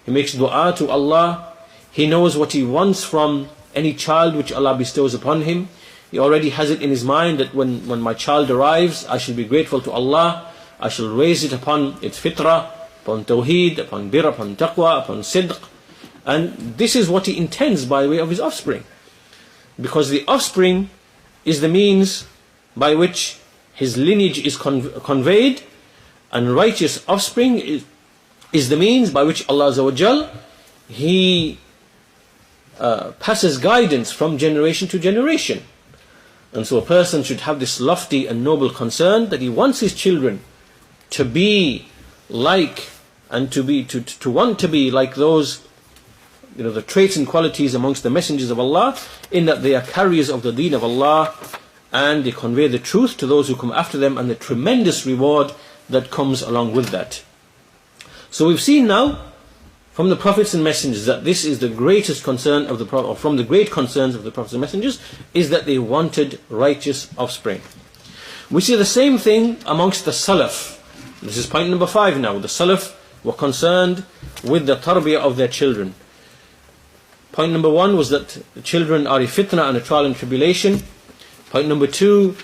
he makes dua to Allah, he knows what he wants from any child which Allah bestows upon him. He already has it in his mind that when my child arrives, I shall be grateful to Allah, I shall raise it upon its fitrah, upon tawheed, upon birr, upon taqwa, upon sidq. And this is what he intends by way of his offspring. Because the offspring is the means by which his lineage is conveyed, and righteous offspring is the means by which Allah Azza wa Jal, He passes guidance from generation to generation. And so a person should have this lofty and noble concern that he wants his children to be like, and to want to be like those, the traits and qualities amongst the messengers of Allah, in that they are carriers of the deen of Allah, and they convey the truth to those who come after them, and the tremendous reward that comes along with that. So we've seen now from the prophets and messengers that this is the greatest concern of the prophet, or from the great concerns of the prophets and messengers, is that they wanted righteous offspring. We see the same thing amongst the Salaf. This is point number 5 now. The Salaf were concerned with the tarbiyah of their children. Point number 1 was that the children are a fitna and a trial and tribulation. Point number 2,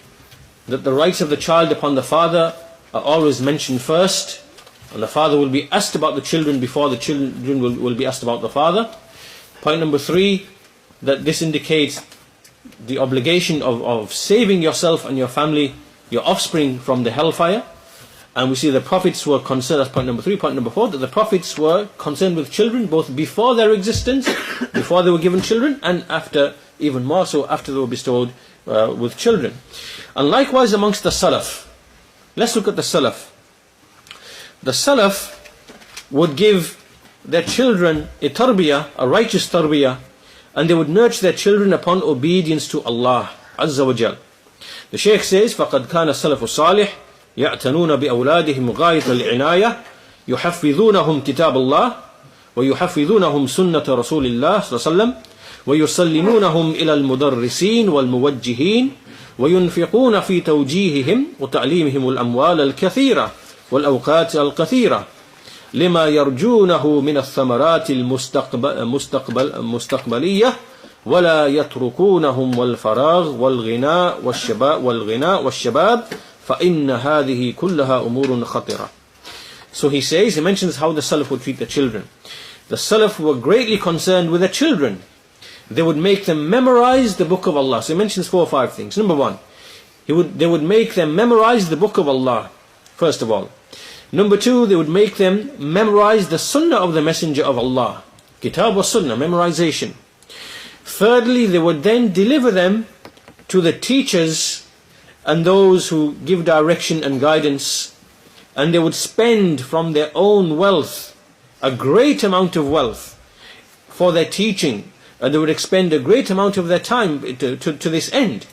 that the rights of the child upon the father are always mentioned first, and the father will be asked about the children before the children will be asked about the father. Point number 3, that this indicates the obligation of saving yourself and your family, your offspring, from the hellfire. And we see the prophets were concerned, that's point number 3. Point number 4, that the prophets were concerned with children both before their existence, before they were given children, and after, even more so after they were bestowed with children. And likewise amongst the Salaf. Let's look at the Salaf. The Salaf would give their children a tarbiyah, a righteous tarbiyah, and they would nurture their children upon obedience to Allah Azza wa Jal. The Shaykh says, فَقَدْ كَانَ السَّلَفُ الصَّالِحِ يَعْتَنُونَ بِأَوْلَادِهِمْ غَايَةَ الْعِنَايَةِ يُحَفِّظُونَهُمْ كِتَابَ اللَّهِ وَيُحَفِّظُونَهُمْ سُنَّةَ رَسُولِ اللَّهِ صلى الله عليه وسلم ويسلمونهم إلى المدرسين والموجهين وينفقون في توجيههم وتعليمهم الأموال الكثيرة والأوقات الكثيرة لما يرجونه من الثمرات المستقبلية ولا يتركونهم والفراغ والغناء والشباب فإن هذه كلها أمور خطرة. So he says, he mentions how the Salaf would treat the children. The Salaf were greatly concerned with their children. They would make them memorize the book of Allah. So he mentions 4 or 5 things. Number 1, they would make them memorize the book of Allah, first of all. Number 2, they would make them memorize the Sunnah of the Messenger of Allah. Kitab wa Sunnah, memorization. Thirdly, they would then deliver them to the teachers and those who give direction and guidance, and they would spend from their own wealth a great amount of wealth for their teaching, and they would expend a great amount of their time to this end.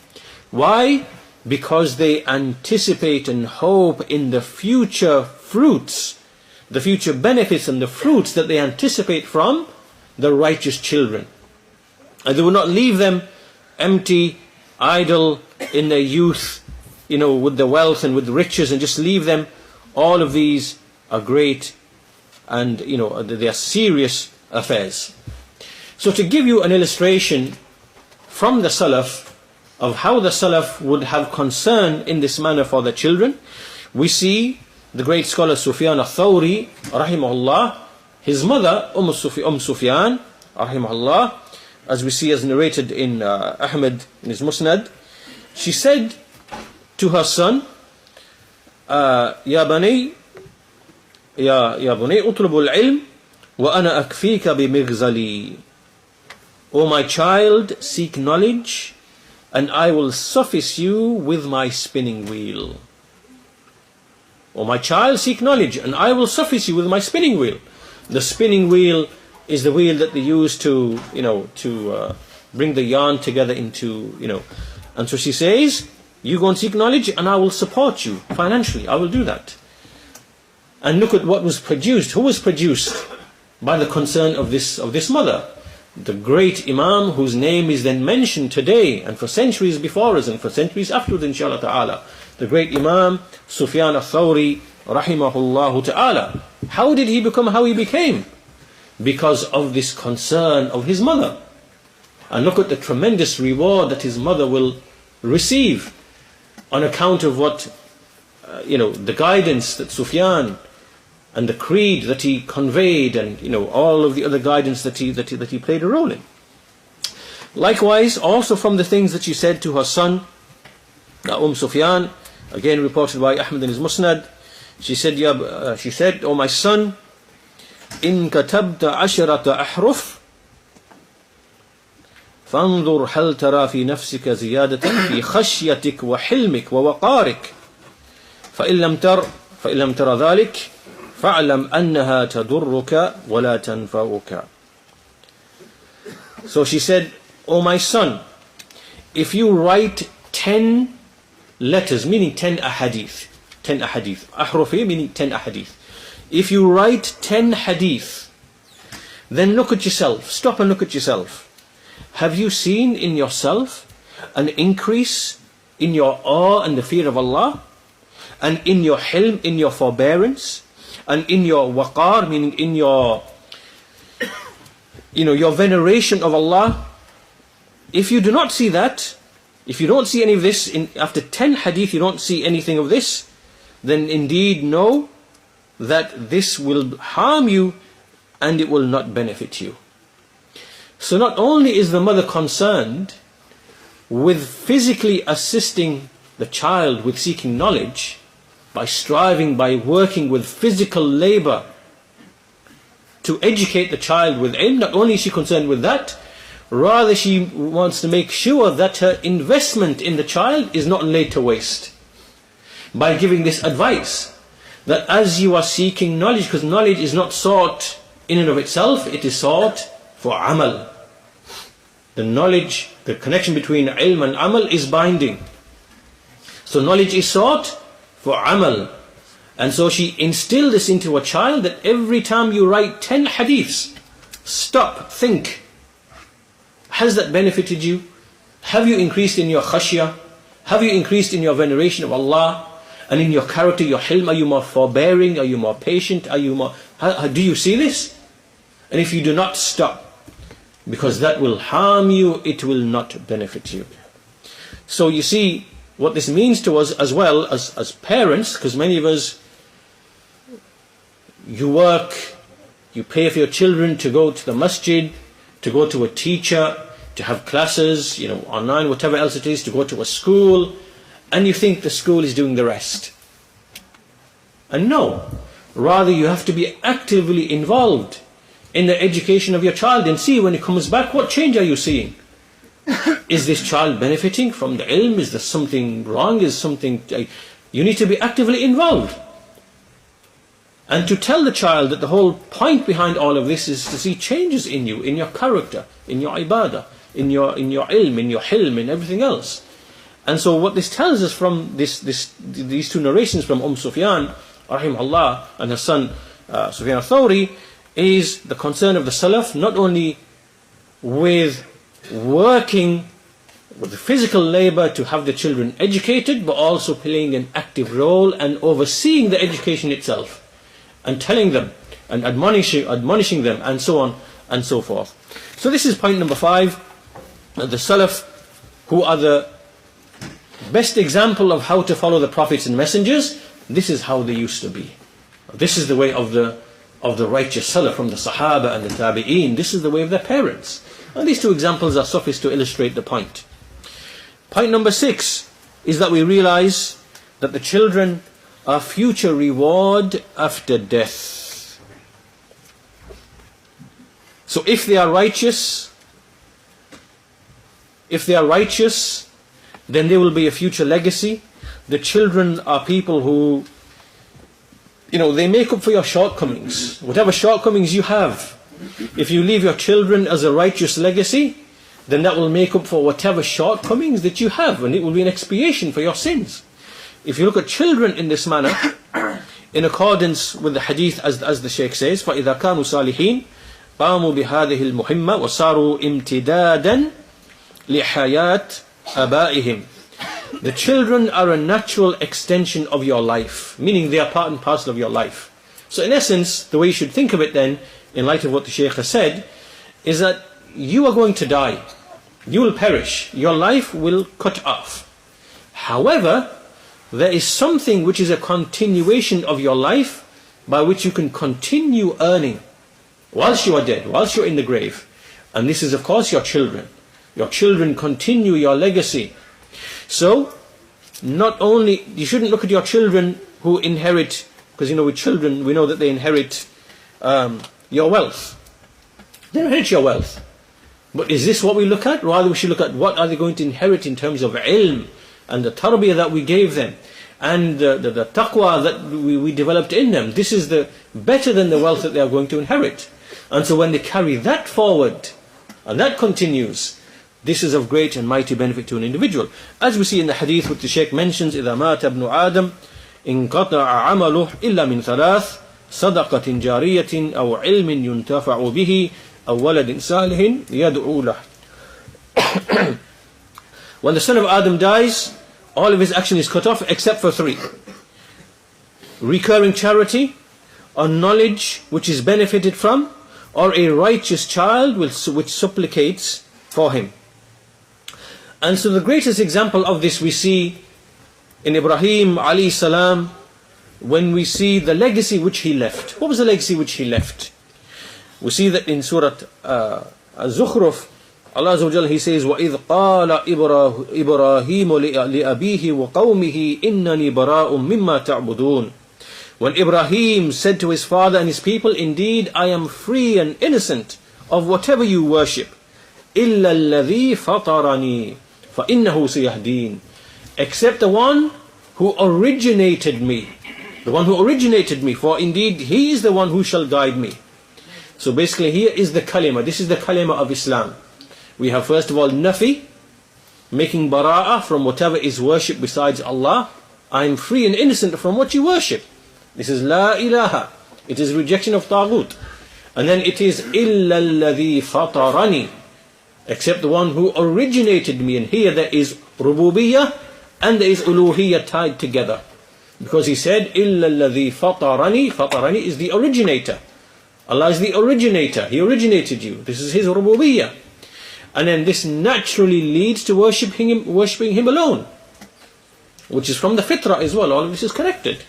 Why? Because they anticipate and hope in the future fruits, the future benefits and the fruits that they anticipate from the righteous children. And they would not leave them empty, idle in their youth, with the wealth and with the riches, and just leave them. All of these are great, and they are serious affairs. So to give you an illustration from the Salaf of how the Salaf would have concern in this manner for their children, we see the great scholar Sufyan al-Thawri rahimahullah, his mother Sufyan rahimahullah, as we see as narrated in Ahmad in his Musnad, she said to her son, Ya bunay utlubul ilm wa ana akfika bimighzali. O my child, seek knowledge, and I will suffice you with my spinning wheel. O my child, seek knowledge, and I will suffice you with my spinning wheel. The spinning wheel is the wheel that they use to bring the yarn together into, And so she says, you go and seek knowledge, and I will support you financially. I will do that. And look at what was produced. Who was produced by the concern of this mother? The great Imam whose name is then mentioned today and for centuries before us and for centuries afterwards, inshallah ta'ala. The great Imam Sufyan al-Thawri rahimahullah ta'ala. How did he become how he became? Because of this concern of his mother. And look at the tremendous reward that his mother will receive on account of what, the guidance that Sufyan and the creed that he conveyed, and all of the other guidance that he played a role in. Likewise, also from the things that she said to her son, Sufyan, again reported by Ahmad in his Musnad, she said, O my son, in katabta asharata ahruf, فانظر هل ترى في نفسك زيادة في خشيتك وحلمك ووقارك فإن لم تر ذلك فاعلم أنها تضرك ولا تنفعك. So she said, O my son, if you write 10 letters, meaning 10 ahadith, ahrufi meaning 10 ahadith. If you write 10 hadith, then look at yourself, stop and look at yourself. Have you seen in yourself an increase in your awe and the fear of Allah, and in your hilm, in your forbearance, and in your waqar, meaning in your veneration of Allah? If you do not see that, if you don't see any of this, after 10 hadith you don't see anything of this, then indeed know that this will harm you and it will not benefit you. So not only is the mother concerned with physically assisting the child with seeking knowledge, by striving, by working with physical labor to educate the child with ilm, not only is she concerned with that, rather she wants to make sure that her investment in the child is not laid to waste. By giving this advice, that as you are seeking knowledge, because knowledge is not sought in and of itself, it is sought for amal. The knowledge, the connection between ilm and amal is binding. So knowledge is sought for amal. And so she instilled this into a child, that every time you write 10 hadiths, stop, think. Has that benefited you? Have you increased in your khashya? Have you increased in your veneration of Allah? And in your character, your hilm? Are you more forbearing? Are you more patient? Are you more... do you see this? And if you do not, stop. Because that will harm you, it will not benefit you. So you see what this means to us as well as parents, because many of us, you work, you pay for your children to go to the Masjid, to go to a teacher, to have classes, online, whatever else it is, to go to a school, and you think the school is doing the rest. And no, rather you have to be actively involved in the education of your child, and see when he comes back, what change are you seeing? Is this child benefiting from the ilm? Is there something wrong? Is something... You need to be actively involved. And to tell the child that the whole point behind all of this is to see changes in you, in your character, in your ibadah, in your ilm, in your hilm, and everything else. And so what this tells us from these two narrations from Sufyan rahimahullah and her son Sufyan al-Thawri, is the concern of the Salaf, not only with working with the physical labor to have the children educated, but also playing an active role and overseeing the education itself, and telling them and admonishing them, and so on and so forth. So this is point number 5. The Salaf, who are the best example of how to follow the prophets and messengers, this is how they used to be. This is the way of the righteous Salaf, from the Sahaba and the Tabi'een. This is the way of their parents. And these two examples are sufficient to illustrate the point. Point number 6 is that we realize that the children are future reward after death. So if they are righteous, then there will be a future legacy. The children are people who, they make up for your shortcomings. Whatever shortcomings you have, if you leave your children as a righteous legacy, then that will make up for whatever shortcomings that you have, and it will be an expiation for your sins. If you look at children in this manner, in accordance with the hadith, as the Shaykh says, فَإِذَا كَانُوا صَالِحِينَ قَامُوا بِهَذِهِ الْمُهِمَّةِ وَصَارُوا امْتِدَادًا لِحَيَاةِ آبَائِهِمْ. The children are a natural extension of your life, meaning they are part and parcel of your life. So in essence, the way you should think of it then, in light of what the Shaykh has said, is that you are going to die. You will perish. Your life will cut off. However, there is something which is a continuation of your life by which you can continue earning whilst you are dead, whilst you're in the grave. And this is, of course, your children. Your children continue your legacy. So, not only, you shouldn't look at your children who inherit, because with children, we know that they inherit your wealth. They inherit your wealth. But is this what we look at? Rather, we should look at what are they going to inherit in terms of ilm, and the tarbiyah that we gave them, and the taqwa that we developed in them. This is better than the wealth that they are going to inherit. And so when they carry that forward, and that continues, this is of great and mighty benefit to an individual. As we see in the hadith which the Shaykh mentions, إِذَا مَاتَ ابْنُ آدَمْ انْقَطَعَ عَمَلُهُ إِلَّا مِنْ ثَلَاثٍ صَدَقَةٍ جَارِيَةٍ أَوْ عِلْمٍ يُنْتَفَعُ بِهِ أَوْ وَلَدٍ صَالِحٍ يَدْعُو لَهُ. When the son of Adam dies, all of his action is cut off except for 3. Recurring charity, or knowledge which is benefited from, or a righteous child which supplicates for him. And so the greatest example of this we see in Ibrahim alayhi salam, when we see the legacy which he left. What was the legacy which he left? We see that in Surah Al-Zukhruf, Allah Azza wa Jalla, He says, وَإِذْ قَالَ إِبْرَاهِيمُ لِأَبِيهِ وَقَوْمِهِ إِنَّنِي بَرَاءٌ مِمَّا تَعْبُدُونَ. When Ibrahim said to his father and his people, indeed I am free and innocent of whatever you worship. إِلَّا الَّذِي فَطَرَنِي فَإِنَّهُ سَيَهْدِينَ. Except the one who originated me. The one who originated me, for indeed he is the one who shall guide me. So basically here is the kalima. This is the kalima of Islam. We have first of all nafi, making bara'ah from whatever is worshipped besides Allah. I am free and innocent from what you worship. This is la ilaha. It is rejection of taghut. And then it is illa alladhi fatarani, except the one who originated me. And here there is rububiyyah and there is uluhiyyah tied together. Because he said illa alladhi fatarani. Fatarani is the originator. Allah is the originator. He originated you. This is His rububiyyah. And then this naturally leads to worshipping Him alone, which is from the Fitrah as well. All of this is connected.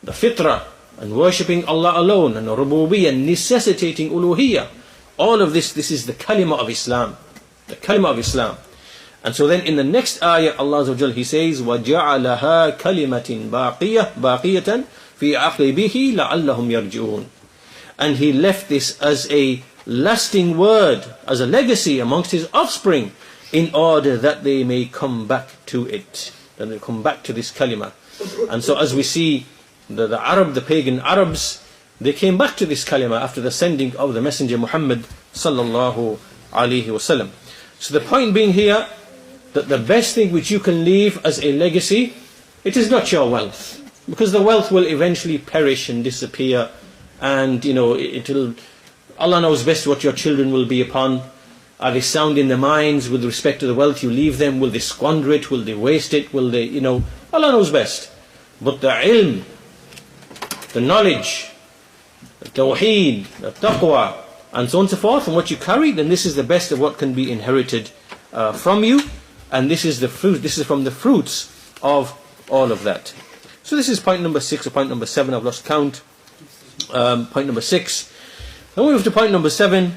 The Fitrah and worshipping Allah alone, and rububiyyah, necessitating uluhiyyah. All of this is the kalima of Islam. The kalima of Islam. And so then in the next ayah, Allah Azza wa Jalla, He says, وَجَعَلَهَا كَلِمَةٍ بَاقِيَةً فِي عَقِبِهِ لَعَلَّهُمْ يَرْجِعُونَ. And He left this as a lasting word, as a legacy amongst His offspring, in order that they may come back to it, that they come back to this kalima. And so as we see the pagan Arabs, they came back to this kalima after the sending of the Messenger Muhammad sallallahu alaihi wasallam. So the point being here, that the best thing which you can leave as a legacy, it is not your wealth, because the wealth will eventually perish and disappear, and it'll, Allah knows best what your children will be upon, Are they sound in their minds with respect to the wealth you leave them? Will they squander it? Will they waste it? Will they, Allah knows best. But the ilm, the knowledge, the tawheed, the taqwa, and so on and so forth, and what you carry, then this is the best of what can be inherited from you. And this is the fruit, this is from the fruits of all of that. So this is point number 6 or point number 7, I've lost count. Point number 6. Then we move to point number 7.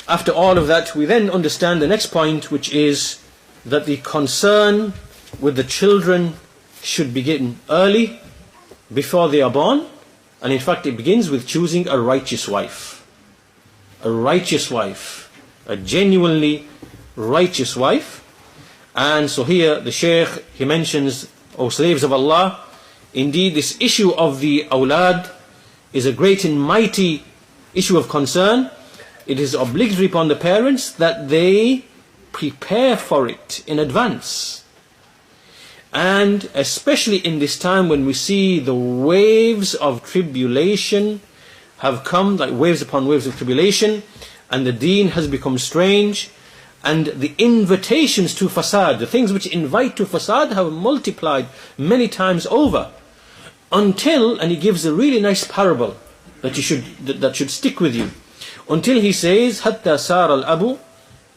After all of that, we then understand the next point, which is that the concern with the children should begin early, before they are born. And in fact, it begins with choosing a righteous wife. A righteous wife. A genuinely righteous wife. And so here the Shaykh, he mentions, O slaves of Allah, indeed this issue of the awlad is a great and mighty issue of concern. It is obligatory upon the parents that they prepare for it in advance. And especially in this time when we see the waves of tribulation have come, like waves upon waves of tribulation, and the deen has become strange, and the invitations to fasad, the things which invite to fasad, have multiplied many times over. Until, and he gives a really nice parable that should stick with you. Until he says, حَتَّى سَارَ الْأَبُ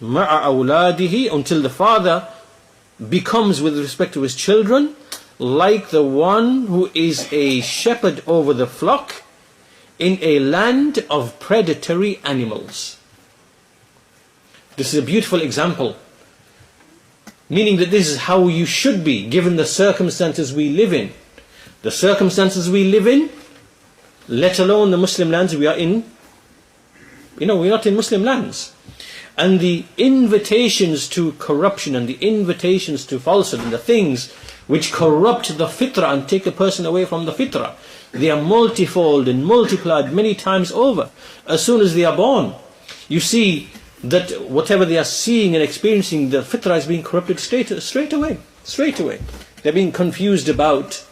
مَعَ أَوْلَادِهِ, until the father becomes, with respect to his children, like the one who is a shepherd over the flock in a land of predatory animals. This is a beautiful example, meaning that this is how you should be, given the circumstances we live in. The circumstances we live in, let alone the Muslim lands we are in. We're not in Muslim lands. And the invitations to corruption and the invitations to falsehood and the things which corrupt the fitrah and take a person away from the fitrah, they are multifold and multiplied many times over. As soon as they are born, you see that whatever they are seeing and experiencing, the fitrah is being corrupted straight away. They're being confused about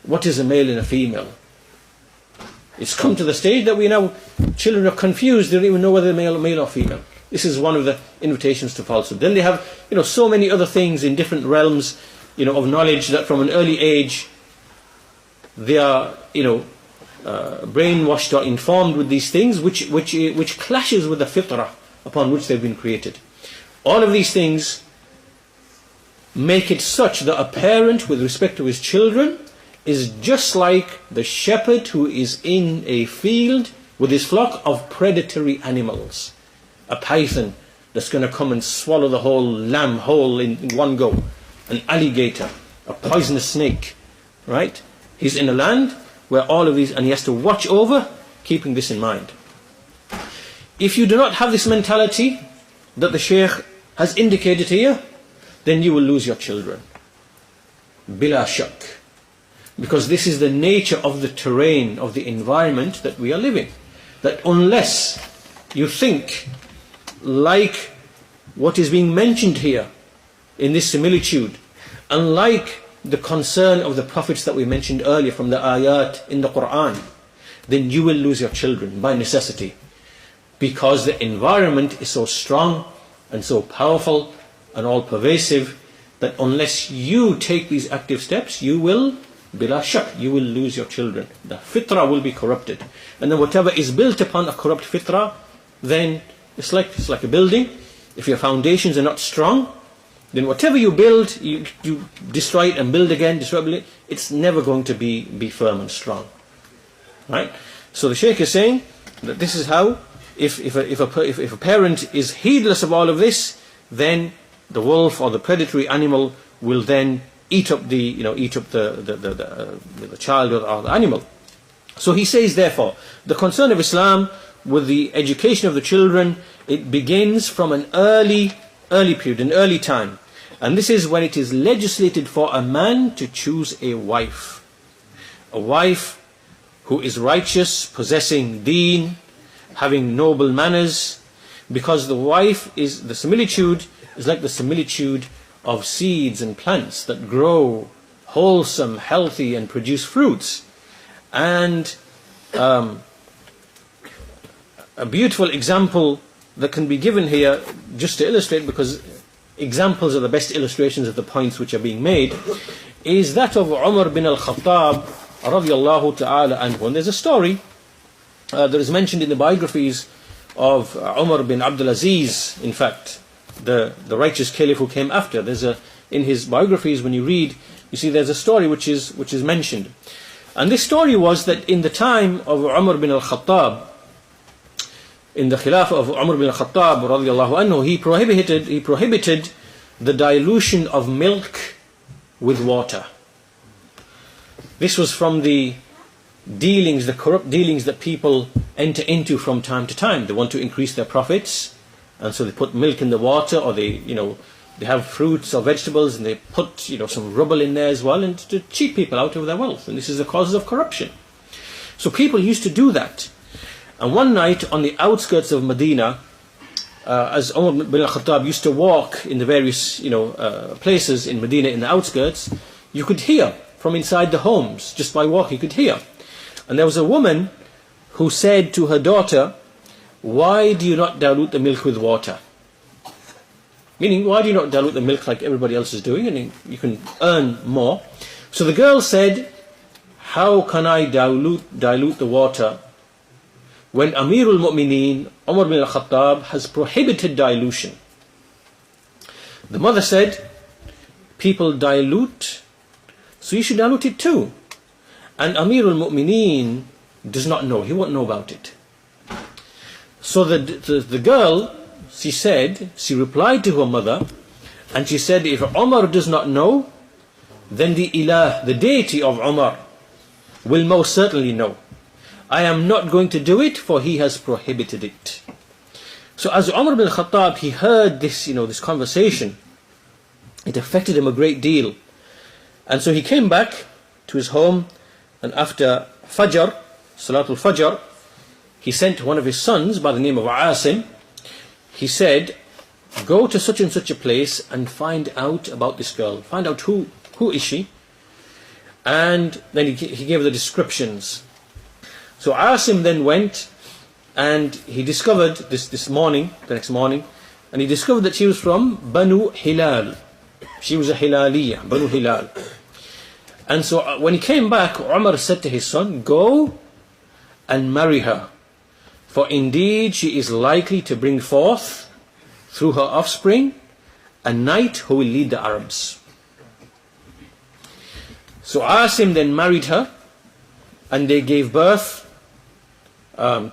what is a male and a female. It's come to the stage that children are confused, they don't even know whether they're male or female. This is one of the invitations to falsehood. Then they have, so many other things in different realms, of knowledge, that from an early age they are, brainwashed or informed with these things, which clashes with the fitrah upon which they've been created. All of these things make it such that a parent, with respect to his children, is just like the shepherd who is in a field with his flock of predatory animals. A python that's going to come and swallow the whole lamb whole in one go. An alligator, a poisonous snake, right? He's in a land where all of these, and he has to watch over keeping this in mind. If you do not have this mentality that the Shaykh has indicated here, then you will lose your children. Bila shak. Because this is the nature of the terrain, of the environment that we are living. That unless you think like what is being mentioned here in this similitude, unlike the concern of the prophets that we mentioned earlier from the ayat in the Quran, then you will lose your children by necessity. Because the environment is so strong and so powerful and all pervasive that unless you take these active steps, you will, bila shak, you will lose your children. The fitrah will be corrupted. And then whatever is built upon a corrupt fitrah, then it's like a building. If your foundations are not strong, then whatever you build, you destroy it and build again, it's never going to be firm and strong. Right? So the Shaykh is saying that this is how, if a parent is heedless of all of this, then the wolf or the predatory animal will then eat up the child or the animal. So he says, therefore, the concern of Islam with the education of the children, it begins from an early period, an early time. And this is when it is legislated for a man to choose a wife. A wife who is righteous, possessing deen, having noble manners, because the wife is, the similitude is like the similitude of seeds and plants that grow wholesome, healthy and produce fruits. And a beautiful example that can be given here, just to illustrate, because examples are the best illustrations of the points which are being made, is that of Umar bin al-Khattab radiyallahu ta'ala anhu. And there's a story that is mentioned in the biographies of Umar bin Abdul Aziz, in fact, the righteous caliph who came after. In his biographies, when you read, you see there's a story which is mentioned. And this story was that in the time of Umar bin al-Khattab, in the Khilafah of Umar bin al-Khattab radiyallahu anhu, he prohibited the dilution of milk with water. This was from the corrupt dealings that people enter into from time to time. They want to increase their profits, and so they put milk in the water, or they have fruits or vegetables and they put some rubble in there as well, and to cheat people out of their wealth. And this is the causes of corruption. So people used to do that. And one night on the outskirts of Medina, as Umar bin al-Khattab used to walk in the various places in Medina in the outskirts, you could hear from inside the homes, just by walking you could hear. And there was a woman who said to her daughter, "Why do you not dilute the milk with water?" Meaning, why do you not dilute the milk like everybody else is doing, and you can earn more? So the girl said, "How can I dilute the water when Amirul Mu'mineen, Umar bin al-Khattab, has prohibited dilution?" The mother said, "People dilute, so you should dilute it too. And Amirul Mu'mineen does not know, he won't know about it." So the girl, she replied to her mother, and she said, "If Umar does not know, then the Ilah, the deity of Umar, will most certainly know. I am not going to do it, for he has prohibited it." So as Umar bin Khattab, he heard this, this conversation, it affected him a great deal. And so he came back to his home, and after Fajr, Salatul Fajr, he sent one of his sons by the name of Asim. He said, "Go to such and such a place and find out about this girl. Find out who is she." And then he gave the descriptions. So Asim then went, and he discovered the next morning, and he discovered that she was from Banu Hilal. She was a Hilaliyah, Banu Hilal. And so when he came back, Umar said to his son, "Go and marry her, for indeed she is likely to bring forth through her offspring a knight who will lead the Arabs." So Asim then married her, and they gave birth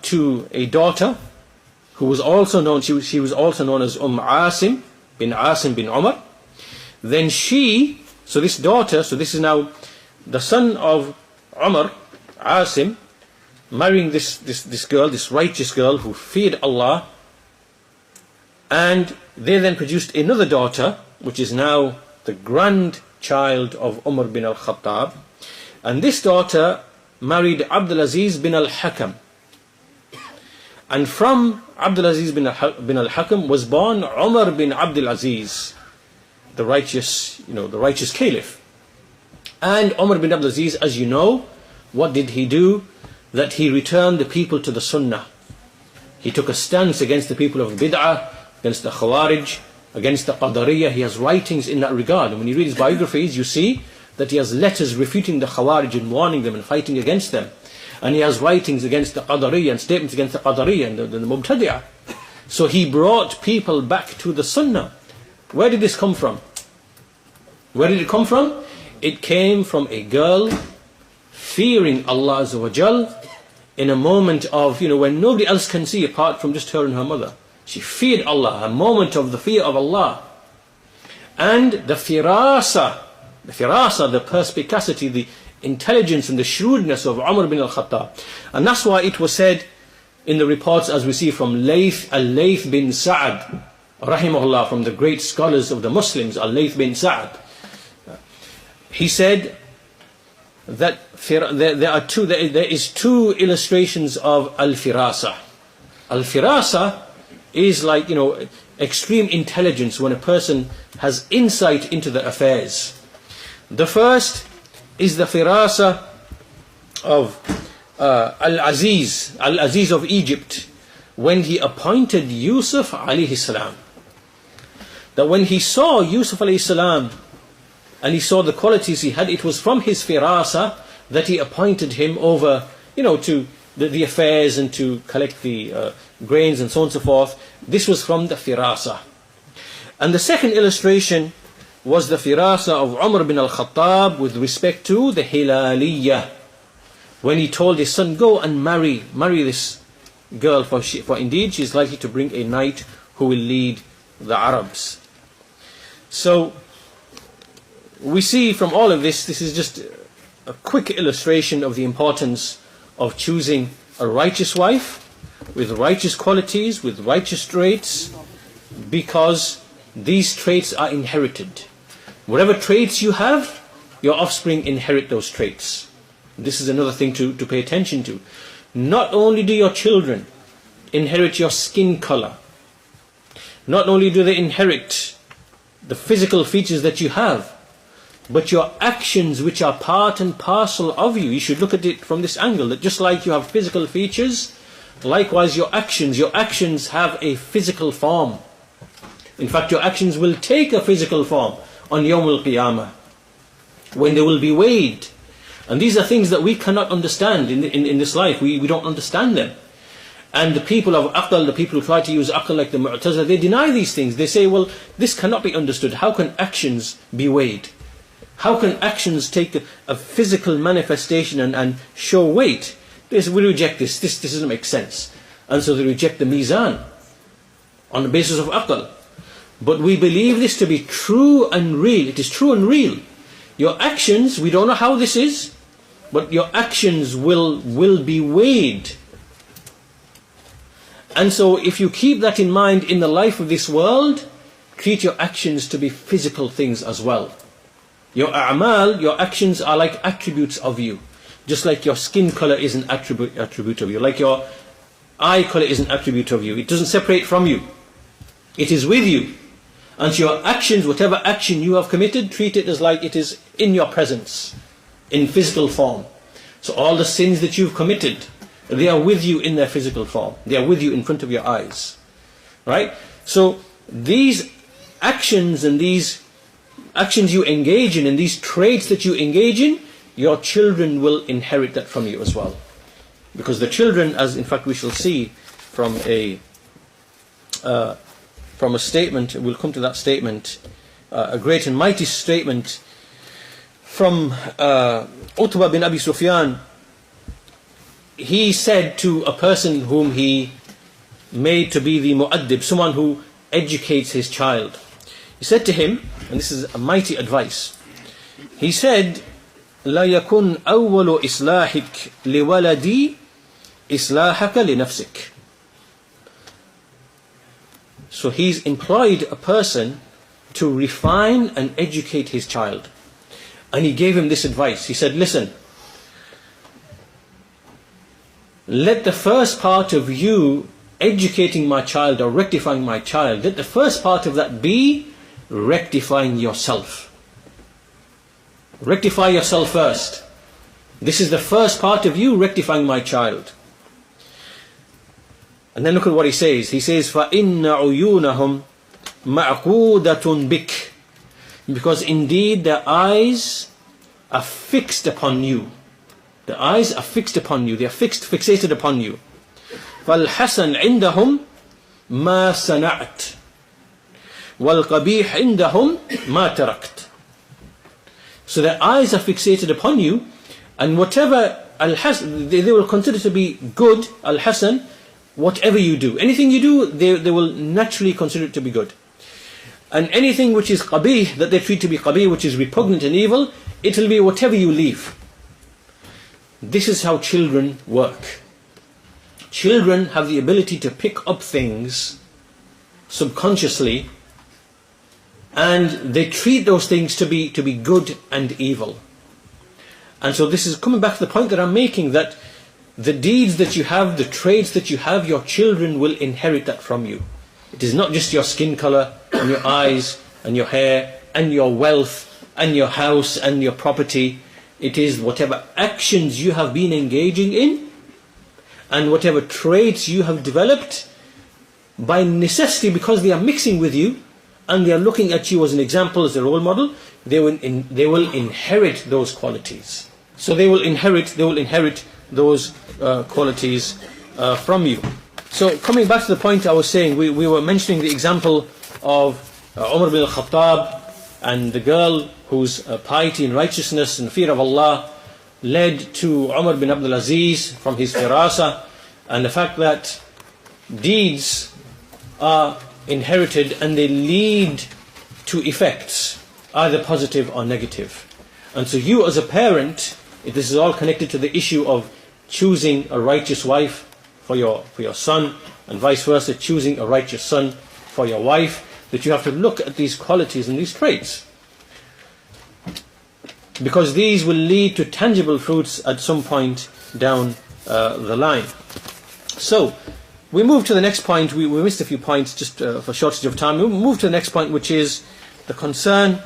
to a daughter who was also known, she was also known as Asim bin Umar. Then so this daughter, so this is now the son of Umar, Asim, marrying this girl, this righteous girl who feared Allah. And they then produced another daughter, which is now the grandchild of Umar bin al-Khattab. And this daughter married Abdul Aziz bin al-Hakam. And from Abdul Aziz bin al-Hakam was born Umar bin Abdul Aziz, the righteous caliph. And Umar bin Abdul Aziz, as you know, what did he do? That he returned the people to the Sunnah. He took a stance against the people of Bid'ah, against the Khawarij, against the Qadariyah. He has writings in that regard. And when you read his biographies, you see that he has letters refuting the Khawarij and warning them and fighting against them. And he has writings against the Qadariyah and statements against the Qadariyah and the Mubtadi'ah. So he brought people back to the Sunnah. Where did this come from? Where did it come from? It came from a girl fearing Allah Azza wa Jal in a moment of, when nobody else can see apart from just her and her mother. She feared Allah, a moment of the fear of Allah. And the firasa, the perspicacity, the intelligence and the shrewdness of Umar bin al-Khattab. And that's why it was said in the reports, as we see from Al-Layth bin Sa'ad, rahimahullah, from the great scholars of the Muslims, Al-Layth bin Sa'ad. He said that there is two illustrations of al-firasa. Al-firasa is like, extreme intelligence, when a person has insight into the affairs. The first is the firasa of Al-Aziz of Egypt, when he appointed Yusuf alayhi salam. That when he saw Yusuf alayhi salam and he saw the qualities he had, it was from his firasa that he appointed him over, to the affairs and to collect the grains and so on and so forth. This was from the firasa. And the second illustration was the firasa of Umar bin al-Khattab with respect to the hilaliyah. When he told his son, go and marry this girl, for indeed she is likely to bring a knight who will lead the Arabs. So we see from all of this is just a quick illustration of the importance of choosing a righteous wife with righteous qualities, with righteous traits, because these traits are inherited. Whatever traits you have, your offspring inherit those traits. This is another thing to pay attention to. Not only do your children inherit your skin color, not only do they inherit the physical features that you have, but your actions, which are part and parcel of you. You should look at it from this angle, that just like you have physical features, likewise your actions have a physical form. In fact, your actions will take a physical form on Yawm al-Qiyamah, when they will be weighed. And these are things that we cannot understand in this life. We don't understand them. And the people of Aql, the people who try to use Aql like the Mu'tazila, they deny these things. They say, well, this cannot be understood. How can actions be weighed? How can actions take a physical manifestation and show weight? We reject this. This doesn't make sense. And so they reject the Mizan on the basis of Aql. But we believe this to be true and real. It is true and real. Your actions, we don't know how this is, but your actions will be weighed. And so if you keep that in mind in the life of this world, treat your actions to be physical things as well. Your a'mal, your actions are like attributes of you. Just like your skin color is an attribute of you. Like your eye color is an attribute of you. It doesn't separate from you. It is with you. And so your actions, whatever action you have committed, treat it as like it is in your presence, in physical form. So all the sins that you've committed, they are with you in their physical form. They are with you in front of your eyes. Right? So these actions and these actions you engage in and these traits that you engage in, your children will inherit that from you as well. Because the children, as in fact we shall see from a statement, we'll come to that statement, a great and mighty statement from Utbah bin Abi Sufyan. He said to a person whom he made to be the mu'addib, someone who educates his child. He said to him, and this is a mighty advice, he said, لا يكن أول إصلاحك لولدي إصلاحك لنفسك. So he's employed a person to refine and educate his child. And he gave him this advice. He said, listen, let the first part of you educating my child or rectifying my child, let the first part of that be rectifying yourself. Rectify yourself first. This is the first part of you rectifying my child. And then look at what he says. He says, فَإِنَّ عُيُونَهُمْ مَعْقُودَةٌ بِكَ. Because indeed their eyes are fixed upon you. The eyes are fixed upon you. They are fixated upon you. فَالْحَسَنْ عِنْدَهُمْ مَا صَنَعْتَ وَالْقَبِيحِ عِنْدَهُمْ مَا تَرَكْتَ. So their eyes are fixated upon you, and whatever al-hasan, they will consider to be good, al-hasan, whatever you do. Anything you do, they will naturally consider it to be good. And anything which is qabih, that they treat to be qabih, which is repugnant and evil, it will be whatever you leave. This is how children work. Children have the ability to pick up things subconsciously, and they treat those things to be good and evil. And so this is coming back to the point that I'm making, that the deeds that you have, the traits that you have, your children will inherit that from you. It is not just your skin color and your eyes and your hair and your wealth and your house and your property. It is whatever actions you have been engaging in and whatever traits you have developed, by necessity, because they are mixing with you and they are looking at you as an example, as a role model, they will inherit those qualities. So they will inherit those qualities from you. So coming back to the point I was saying, we were mentioning the example of Umar bin al-Khattab and the girl whose piety and righteousness and fear of Allah led to Umar bin Abdul Aziz from his firasa, and the fact that deeds are inherited and they lead to effects, either positive or negative. And so you as a parent, this is all connected to the issue of choosing a righteous wife for your son, and vice versa, choosing a righteous son for your wife, that you have to look at these qualities and these traits, because these will lead to tangible fruits at some point down the line. So we move to the next point. We missed a few points just for shortage of time. We move to the next point, which is the concern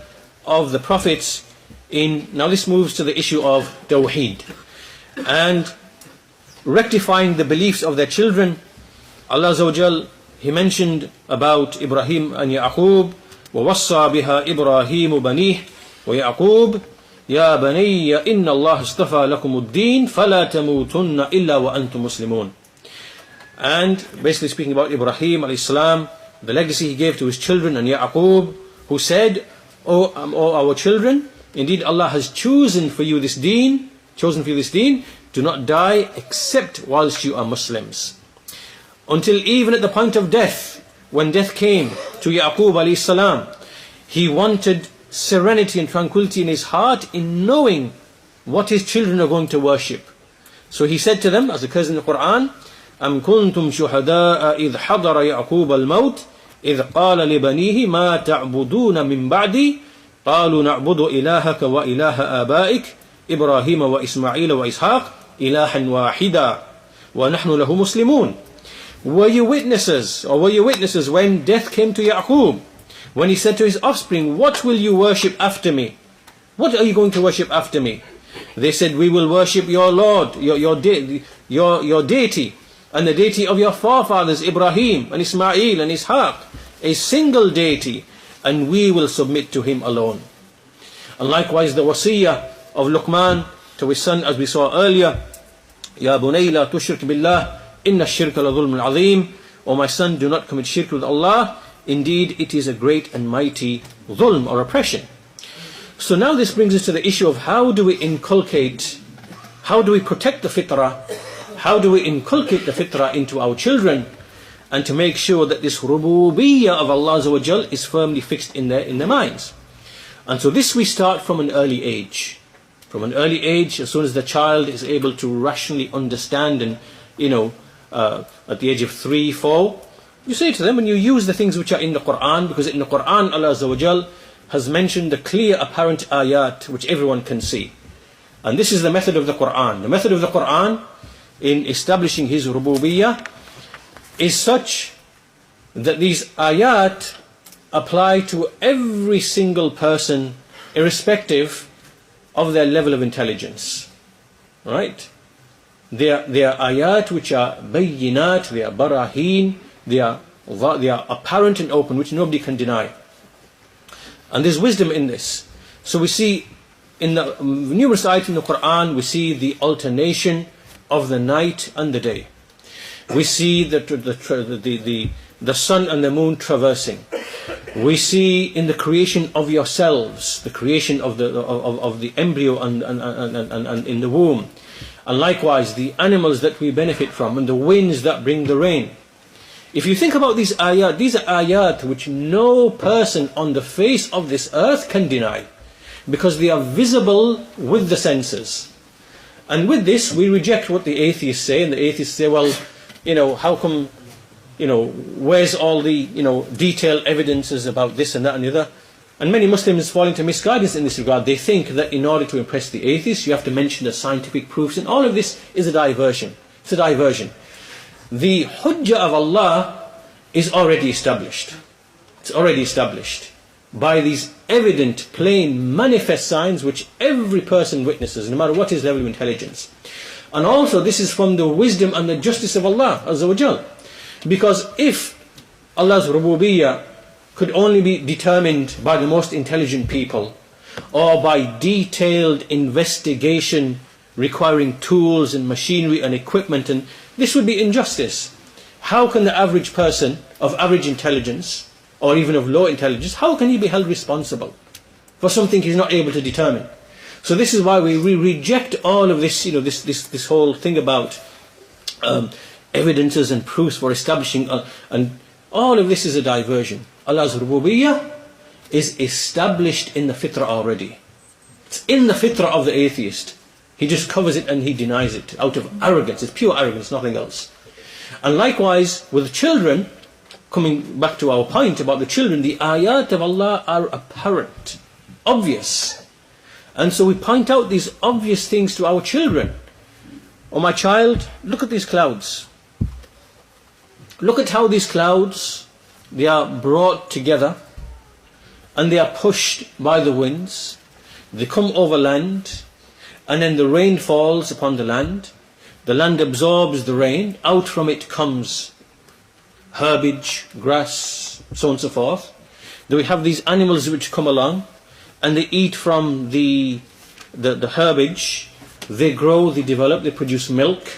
of the prophets now this moves to the issue of Tawheed and rectifying the beliefs of their children. Allah Azza wa Jal, He mentioned about Ibrahim and Yaqub, وَوَصَّى بِهَا إِبْرَاهِيمُ بَنِيهِ وَيَعْقُوبُ يَا بَنِيَّ إِنَّ اللَّهَ اصْطَفَى لَكُمُ الدِّينَ فَلَا تَمُوتُنَّ إِلَّا وَأَنْتُمْ مُسْلِمُونَ. And basically speaking about Ibrahim alayhi salam, the legacy he gave to his children, and Yaqub, who said, O our children, indeed Allah has chosen for you this deen, do not die except whilst you are Muslims. Until even at the point of death, when death came to Yaqub alayhi salam, he wanted serenity and tranquility in his heart in knowing what his children are going to worship. So he said to them, as occurs in the Quran, أَمْ كُنْتُمْ شُهَدَاءَ إِذْ حَضَرَ يَعْقُوبَ الْمَوْتِ إِذْ قَالَ لِبَنِيهِ مَا تَعْبُدُونَ مِنْ بَعْدِي قَالُوا نَعْبُدُ إِلَهَكَ وَإِلَهَ آبَائِكَ إِبْرَاهِيمَ وَإِسْمَعِيلَ وَإِسْحَاقَ إِلَهًا وَاحِدًا وَنَحْنُ لَهُ مُسْلِمُونَ. Were you witnesses when death came to Yaqub, when he said to his offspring, what will you worship after me? What are you going to worship after me? They said, we will worship your Lord, your deity, and the deity of your forefathers Ibrahim and Ismail and Ishaq, a single deity, and we will submit to him alone. And likewise the wasiyah of Luqman to his son, as we saw earlier, Ya bunay la tushrik billah, inna ash-shirka la dhulmun azim. O my son, do not commit shirk with Allah, indeed it is a great and mighty dhulm, or oppression. So now this brings us to the issue of how do we protect the fitrah, how do we inculcate the fitrah into our children, and to make sure that this rububiyyah of Allah Azza wa Jal is firmly fixed in their minds. And so this we start from an early age. From an early age, as soon as the child is able to rationally understand, and at the age of 3, 4, you say to them, and you use the things which are in the Quran, because in the Quran Allah Azza wa Jal has mentioned the clear apparent ayat which everyone can see. And this is the method of the Quran. The method of the Quran in establishing His rububiyyah is such that these ayat apply to every single person, irrespective of their level of intelligence. Right? They are ayat which are bayyinat, they are barahin, they are apparent and open, which nobody can deny. And there's wisdom in this. So we see in the numerous ayat in the Quran, we see the alternation of the night and the day. We see the sun and the moon traversing. We see in the creation of yourselves, the creation of the embryo and in the womb, and likewise the animals that we benefit from, and the winds that bring the rain. If you think about these are ayat which no person on the face of this earth can deny, because they are visible with the senses. And with this we reject what the atheists say, and the atheists say, well, how come, where's all the, detailed evidences about this and that and the other? And many Muslims fall into misguidance in this regard. They think that in order to impress the atheists, you have to mention the scientific proofs, and all of this is a diversion. It's a diversion. The hujjah of Allah is already established. It's already established by these evident, plain, manifest signs which every person witnesses, no matter what his level of intelligence. And also this is from the wisdom and the justice of Allah Azza wa Jal. Because if Allah's rububiyyah could only be determined by the most intelligent people, or by detailed investigation requiring tools and machinery and equipment, and this would be injustice. How can the average person of average intelligence, or even of low intelligence, how can he be held responsible for something he's not able to determine? So this is why we reject all of this, this whole thing about evidences and proofs for establishing, and all of this is a diversion. Allah's rububiyyah is established in the fitrah already. It's in the fitrah of the atheist. He just covers it and he denies it out of arrogance. It's pure arrogance, nothing else. And likewise with children, coming back to our point about the children, the ayat of Allah are apparent, obvious. And so we point out these obvious things to our children. Oh my child, look at these clouds. Look at how these clouds, they are brought together and they are pushed by the winds. They come over land, and then the rain falls upon the land. The land absorbs the rain. Out from it comes herbage, grass, so on and so forth. Then we have these animals which come along, and they eat from the herbage. They grow, they develop, they produce milk.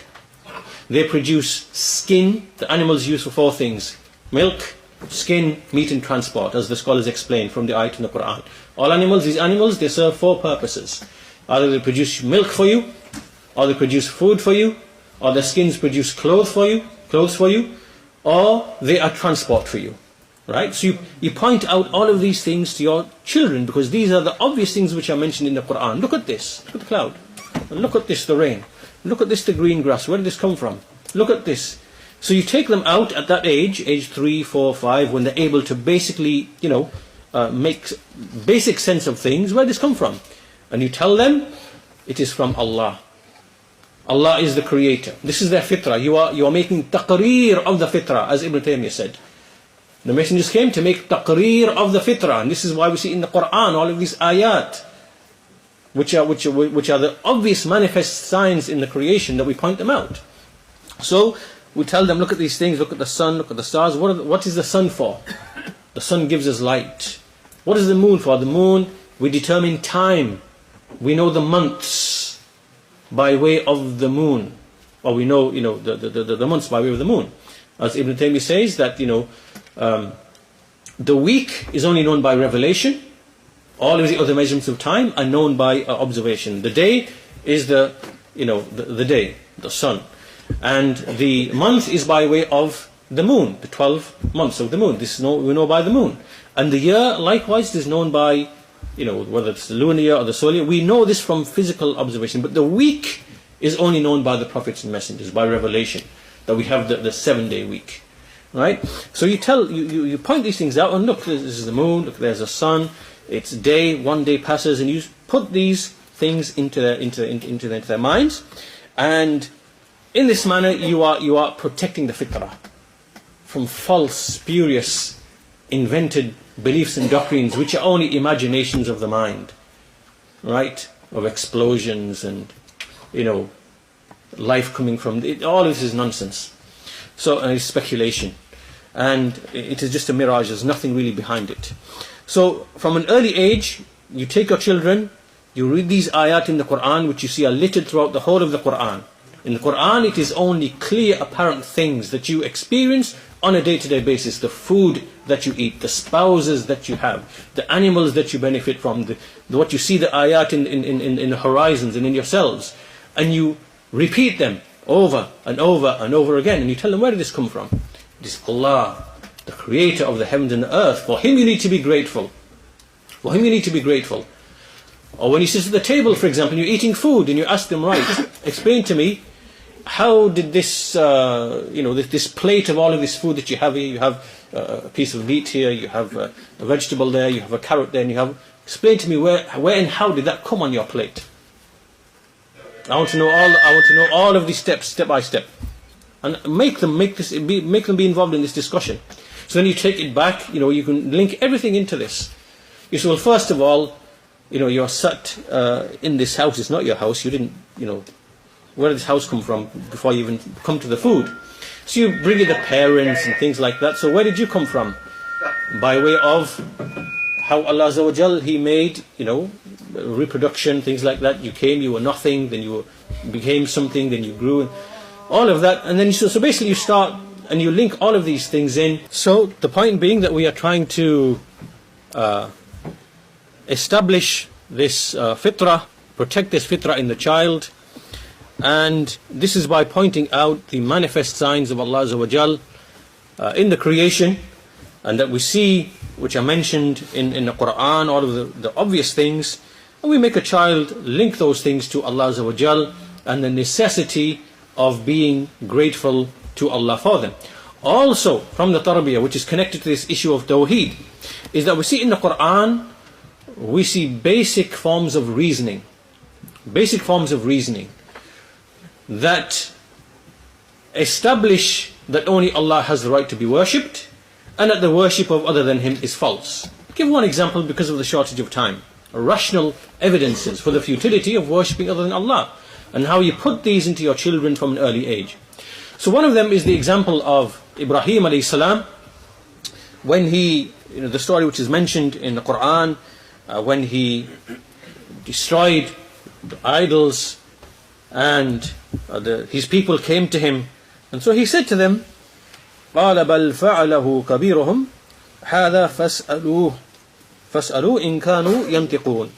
They produce skin. The animals used for 4 things: milk, skin, meat and transport, as the scholars explain from the ayat in the Quran. All animals, these animals, they serve 4 purposes. Either they produce milk for you, or they produce food for you, or their skins produce clothes for you, or they are transport for you. Right? So you point out all of these things to your children, because these are the obvious things which are mentioned in the Quran. Look at this, look at the cloud, and look at this, the rain. Look at this, the green grass, where did this come from? Look at this. So you take them out at that age 3, 4, 5, when they're able to basically, make basic sense of things. Where did this come from? And you tell them, it is from Allah. Allah is the creator. This is their fitrah. You are making taqreer of the fitrah, as Ibn Taymiyyah said. The messengers came to make taqreer of the fitrah, and this is why we see in the Quran all of these ayat, which are the obvious manifest signs in the creation, that we point them out. So we tell them, look at these things, look at the sun, look at the stars. What is the sun for? The sun gives us light. What is the moon for? The moon, we determine time. We know the months by way of the moon. Or we know, the months by way of the moon. As Ibn Taymiyyah says that, the week is only known by revelation. All of the other measurements of time are known by observation. The day is the day, the sun. And the month is by way of the moon, the 12 months of the moon. We know by the moon. And the year, likewise, is known by, whether it's the lunar year or the solar year. We know this from physical observation. But the week is only known by the prophets and messengers, by revelation, that we have the 7-day week. Right? So you point these things out, and look, this is the moon, look, there's the sun, it's day, 1 day passes, and you put these things into their minds. And in this manner, you are protecting the fitrah from false, spurious, invented beliefs and doctrines which are only imaginations of the mind, right? Of explosions and life coming from it. All of this is nonsense. So it's speculation, and it is just a mirage. There's nothing really behind it. So from an early age, you take your children, you read these ayat in the Quran, which you see are littered throughout the whole of the Quran. In the Quran, it is only clear, apparent things that you experience on a day-to-day basis. The food that you eat, the spouses that you have, the animals that you benefit from, what you see the ayat in the horizons and in yourselves. And you repeat them over and over and over again. And you tell them, where did this come from? It is Allah, the creator of the heavens and the earth. For Him you need to be grateful. For Him you need to be grateful. Or when you sit at the table, for example, and you're eating food, and you ask them, right, explain to me, how did this, this plate of all of this food that you have here, you have a piece of meat here, you have a vegetable there, you have a carrot there, and you have, explain to me where and how did that come on your plate? I want to know all of these steps, step by step, and make them be involved in this discussion. So then you take it back. You can link everything into this. You say, well, first of all, you're sat in this house. It's not your house. You didn't, Where did this house come from before you even come to the food? So you bring in the parents and things like that. So where did you come from? By way of how Allah Azza wa Jal, He made, reproduction, things like that. You came, you were nothing, then you became something, then you grew, all of that. And then so basically you start and you link all of these things in. So the point being that we are trying to establish this fitrah, protect this fitrah in the child, and this is by pointing out the manifest signs of Allah Azza wa Jal in the creation, and that we see, which are mentioned in the Quran, all of the obvious things, and we make a child link those things to Allah Azza wa Jal and the necessity of being grateful to Allah for them. Also from the Tarbiyah, which is connected to this issue of Tawheed, is that we see in the Quran, we see basic forms of reasoning that establish that only Allah has the right to be worshipped, and that the worship of other than Him is false. I'll give one example because of the shortage of time. Rational evidences for the futility of worshipping other than Allah, and how you put these into your children from an early age. So one of them is the example of Ibrahim alayhi salam, when he, the story which is mentioned in the Quran, when he destroyed the idols, and his people came to him, and so he said to them, قال بل فعله كبيرهم هذا فاسألوا إن كانوا ينطقون.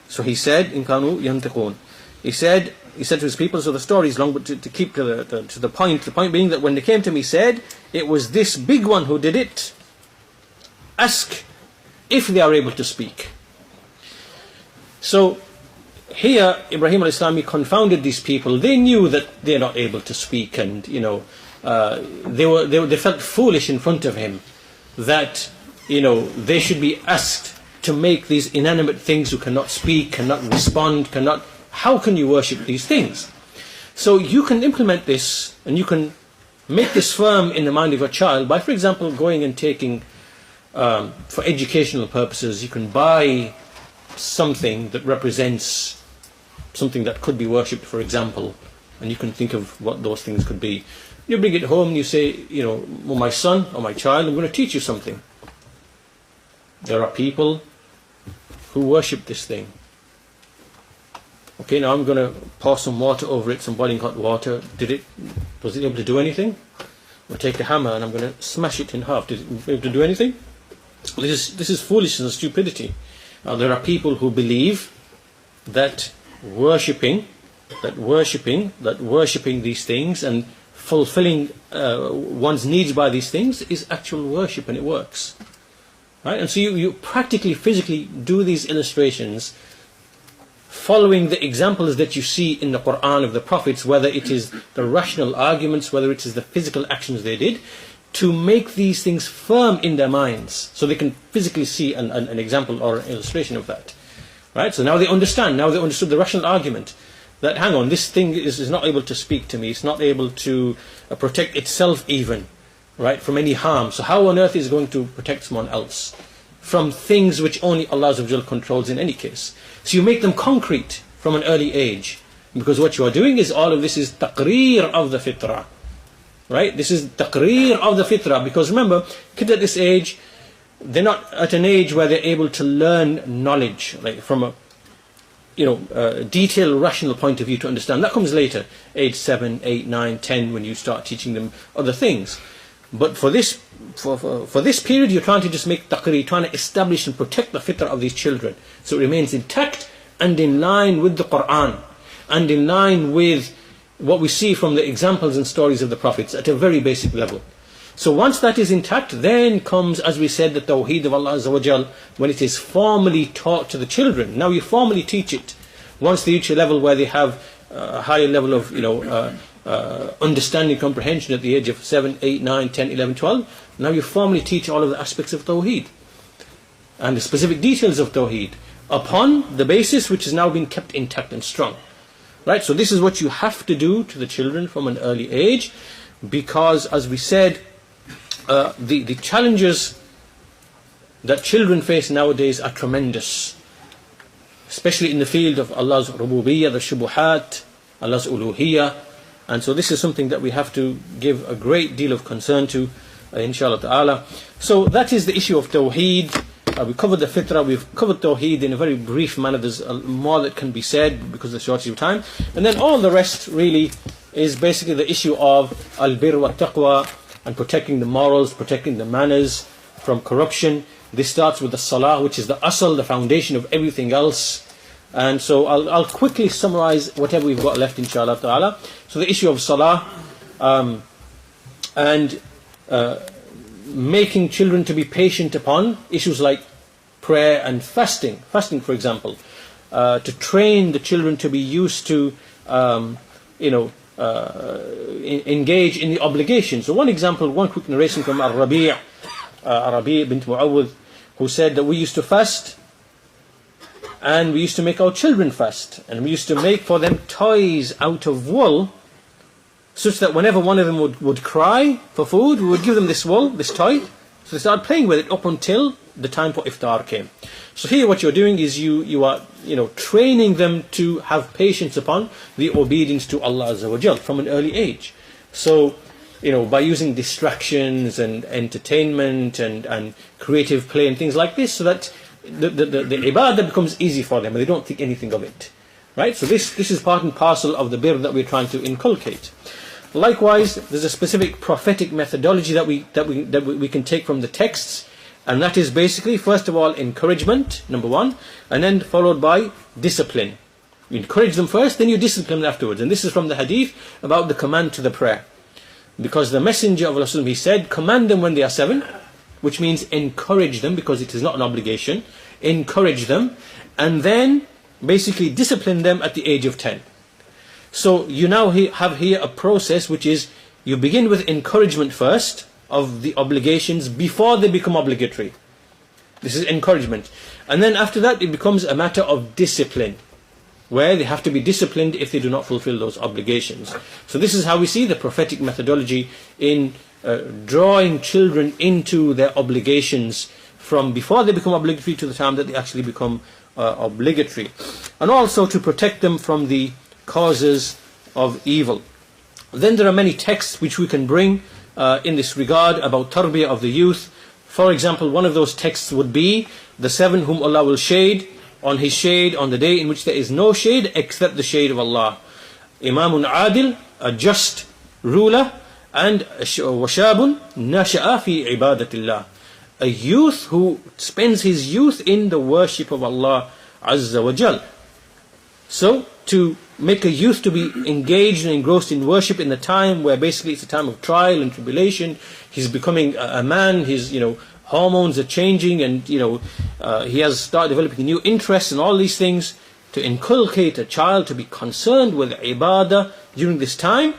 So he said, إن كانوا ينطقون. He said to his people, so the story is long, but to keep to the point being that when they came to me, he said, it was this big one who did it. Ask if they are able to speak. So here Ibrahim al-Islami confounded these people. They knew that they're not able to speak, and they felt foolish in front of him, that they should be asked to make these inanimate things who cannot speak, cannot respond, how can you worship these things? So you can implement this, and you can make this firm in the mind of a child by, for example, going and taking, for educational purposes, you can buy something that represents something that could be worshipped, for example, and you can think of what those things could be. You bring it home and you say, well, my son or my child, I'm going to teach you something. There are people who worship this thing. Okay, now I'm going to pour some water over it, some boiling hot water. Was it able to do anything? I'll take a hammer and I'm going to smash it in half. Did it able to do anything? This is foolishness and stupidity. Now there are people who believe that worshipping these things and fulfilling one's needs by these things is actual worship, and it works. Right? And so you practically, physically do these illustrations following the examples that you see in the Quran of the prophets, whether it is the rational arguments, whether it is the physical actions they did, to make these things firm in their minds, so they can physically see an example or an illustration of that. Right? So now they understand, now they understood the rational argument, that hang on, this thing is not able to speak to me, it's not able to protect itself even, right, from any harm. So how on earth is it going to protect someone else from things which only Allah Azza wa Jal controls in any case? So you make them concrete from an early age, because what you are doing is, all of this is taqreer of the fitrah. Right? This is taqreer of the fitrah, because remember, kids at this age, they're not at an age where they're able to learn knowledge, like from a detailed, rational point of view to understand. That comes later, age 7, 8, 9, 10, when you start teaching them other things. But for this period, you're trying to just make taqreer, trying to establish and protect the fitrah of these children, so it remains intact and in line with the Quran, and in line with what we see from the examples and stories of the prophets at a very basic level. So once that is intact, then comes, as we said, the Tawheed of Allah Azza wa Jal, when it is formally taught to the children. Now you formally teach it. Once they reach a level where they have a higher level of understanding, comprehension at the age of 7, 8, 9, 10, 11, 12, now you formally teach all of the aspects of Tawheed and the specific details of Tawheed upon the basis which has now been kept intact and strong. Right? So this is what you have to do to the children from an early age, because, as we said, the challenges that children face nowadays are tremendous, especially in the field of Allah's rububiyyah, the shubuhat, Allah's uluhiyyah. And so this is something that we have to give a great deal of concern to, inshallah ta'ala. So that is the issue of Tawheed. We covered the Fitrah, we've covered Tawheed in a very brief manner. There's more that can be said because of the shortage of time. And then all the rest really is basically the issue of Al-Birr wa Taqwa, and protecting the morals, protecting the manners from corruption. This starts with the Salah, which is the asl, the foundation of everything else. And so I'll quickly summarize whatever we've got left, inshallah ta'ala. So the issue of Salah, and making children to be patient upon issues like prayer and fasting, for example, to train the children to be used to engage in the obligations. So one example, one quick narration from Rabi' bint Mu'awwidh, who said that we used to fast and we used to make our children fast, and we used to make for them toys out of wool, such that whenever one of them would cry for food, we would give them this wool, this toy, so they started playing with it up until the time for iftar came. So here what you're doing is you are training them to have patience upon the obedience to Allah Azza wa Jal from an early age. So by using distractions and entertainment and creative play and things like this, so that the ibadah becomes easy for them and they don't think anything of it. Right? So this is part and parcel of the birr that we're trying to inculcate. Likewise, there's a specific prophetic methodology that we can take from the texts, and that is basically, first of all, encouragement, number one, and then followed by discipline. You encourage them first, then you discipline them afterwards. And this is from the hadith about the command to the prayer. Because the Messenger of Allah, he said, command them when they are 7, which means encourage them, because it is not an obligation. Encourage them, and then basically discipline them at the age of 10. So you now have here a process which is, you begin with encouragement first of the obligations before they become obligatory. This is encouragement. And then after that it becomes a matter of discipline, where they have to be disciplined if they do not fulfill those obligations. So this is how we see the prophetic methodology in drawing children into their obligations from before they become obligatory to the time that they actually become obligatory. And also to protect them from the causes of evil. Then there are many texts which we can bring in this regard about tarbiyah of the youth. For example, one of those texts would be the 7 whom Allah will shade on His shade on the day in which there is no shade except the shade of Allah. Imamun Adil, a just ruler, and washabun nasha'a fi ibadatillah, a youth who spends his youth in the worship of Allah Azza wa Jal. So to make a youth to be engaged and engrossed in worship in the time where basically it's a time of trial and tribulation, he's becoming a man, his hormones are changing, and he has started developing new interests and all these things. To inculcate a child to be concerned with ibadah during this time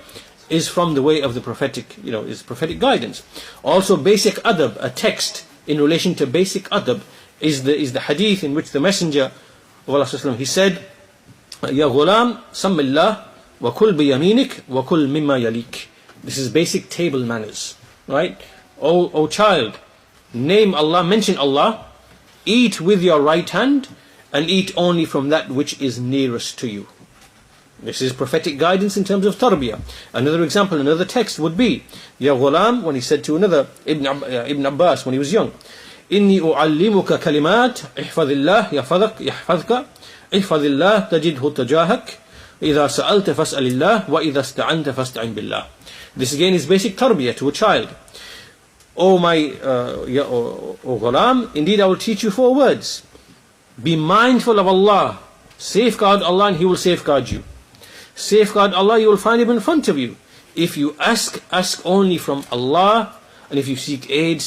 is from the way of the prophetic, is prophetic guidance. Also basic adab, a text in relation to basic adab, is the hadith in which the Messenger of Allah, he said, Ya ghulam, sammillah, wa kul biyaminik, wa kul mimma yalik. This is basic table manners, right? O child, name Allah, mention Allah, eat with your right hand, and eat only from that which is nearest to you. This is prophetic guidance in terms of tarbiyah. Another example, another text would be, Ya ghulam, when he said to another, Ibn Abbas, when he was young, Inni u'allimuka kalimat, ihfadillah, yahfadka, ihfadillah, tajidhu tajahak, idha sa'alta fas'alillah, wa idha sta'anta fasta'in billah. This again is basic tarbiyah to a child. O ghulam, indeed I will teach you 4 words. Be mindful of Allah, safeguard Allah and He will safeguard you. Safeguard Allah, you will find Him in front of you. If you ask only from Allah, and if you seek aid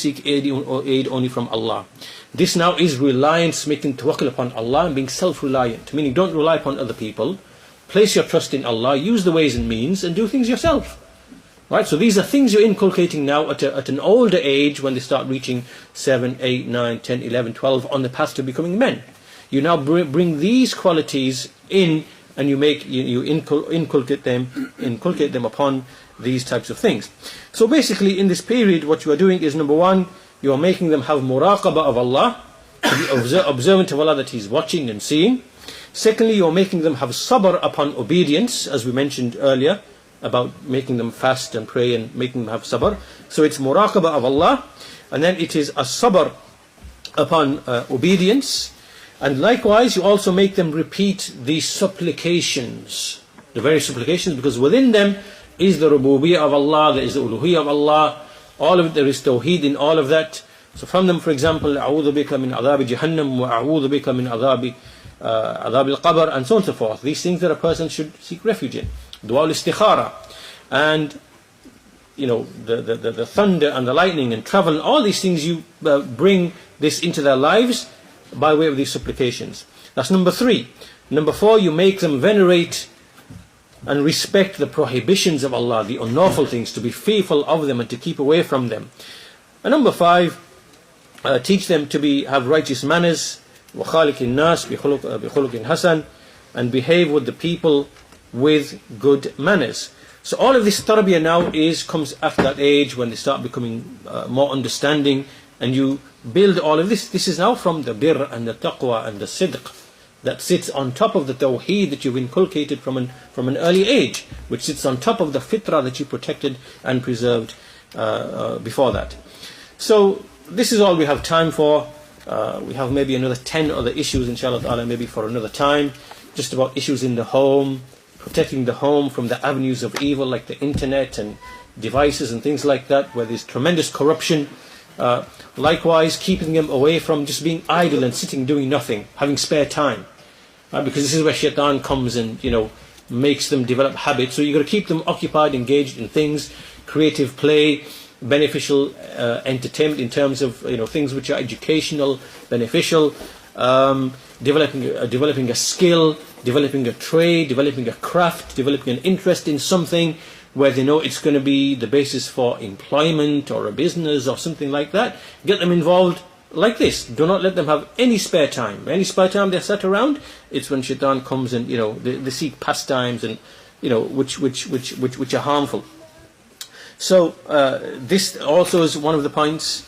only from Allah. This now is reliance, making tawakkul upon Allah and being self-reliant, meaning don't rely upon other people. Place your trust in Allah, use the ways and means, and do things yourself. Right? So these are things you're inculcating now at an older age, when they start reaching 7, 8, 9, 10, 11, 12, on the path to becoming men. You now bring these qualities in, and you inculcate them upon these types of things. So basically in this period what you are doing is, number one, you are making them have muraqabah of Allah, to be observant of Allah, that He's watching and seeing. Secondly, you're making them have sabr upon obedience, as we mentioned earlier, about making them fast and pray and making them have sabr. So it's muraqabah of Allah, and then it is a sabr upon obedience. And likewise, you also make them repeat the supplications, the various supplications, because within them is the rububiyyah of Allah, there is the uluhiyyah of Allah, all of it, there is tawheed in all of that. So from them, for example, أعوذ بك من عذاب جهنم وأعوذ بك من عذاب al-qabr, and so on and so forth. These things that a person should seek refuge in. Dua al-istikhara, and the thunder and the lightning and travel, and all these things, you bring this into their lives by way of these supplications. That's number 3. Number 4, you make them venerate and respect the prohibitions of Allah, the unlawful things, to be fearful of them and to keep away from them. And number 5, teach them to have righteous manners, وَخَالِقِ النَّاسِ بِخُلُقٍ حَسَنٍ, and behave with the people with good manners. So all of this tarbiyah now comes after that age when they start becoming more understanding, and you build all of this. This is now from the birr and the taqwa and the sidq that sits on top of the tawheed that you've inculcated from an early age, which sits on top of the fitrah that you protected and preserved before that. So this is all we have time for. We have maybe another 10 other issues, inshallah ta'ala, maybe for another time, just about issues in the home, protecting the home from the avenues of evil like the internet and devices and things like that, where there's tremendous corruption. Likewise, keeping them away from just being idle and sitting doing nothing, having spare time, because this is where shaitan comes and makes them develop habits. So you've got to keep them occupied, engaged in things, creative play, beneficial entertainment in terms of things which are educational, beneficial, developing a skill, developing a trade, developing a craft, developing an interest in something where they know it's going to be the basis for employment or a business or something like that. Get them involved like this. Do not let them have any spare time. Any spare time they're sat around, it's when shaitan comes and they seek pastimes and which are harmful. So this also is one of the points.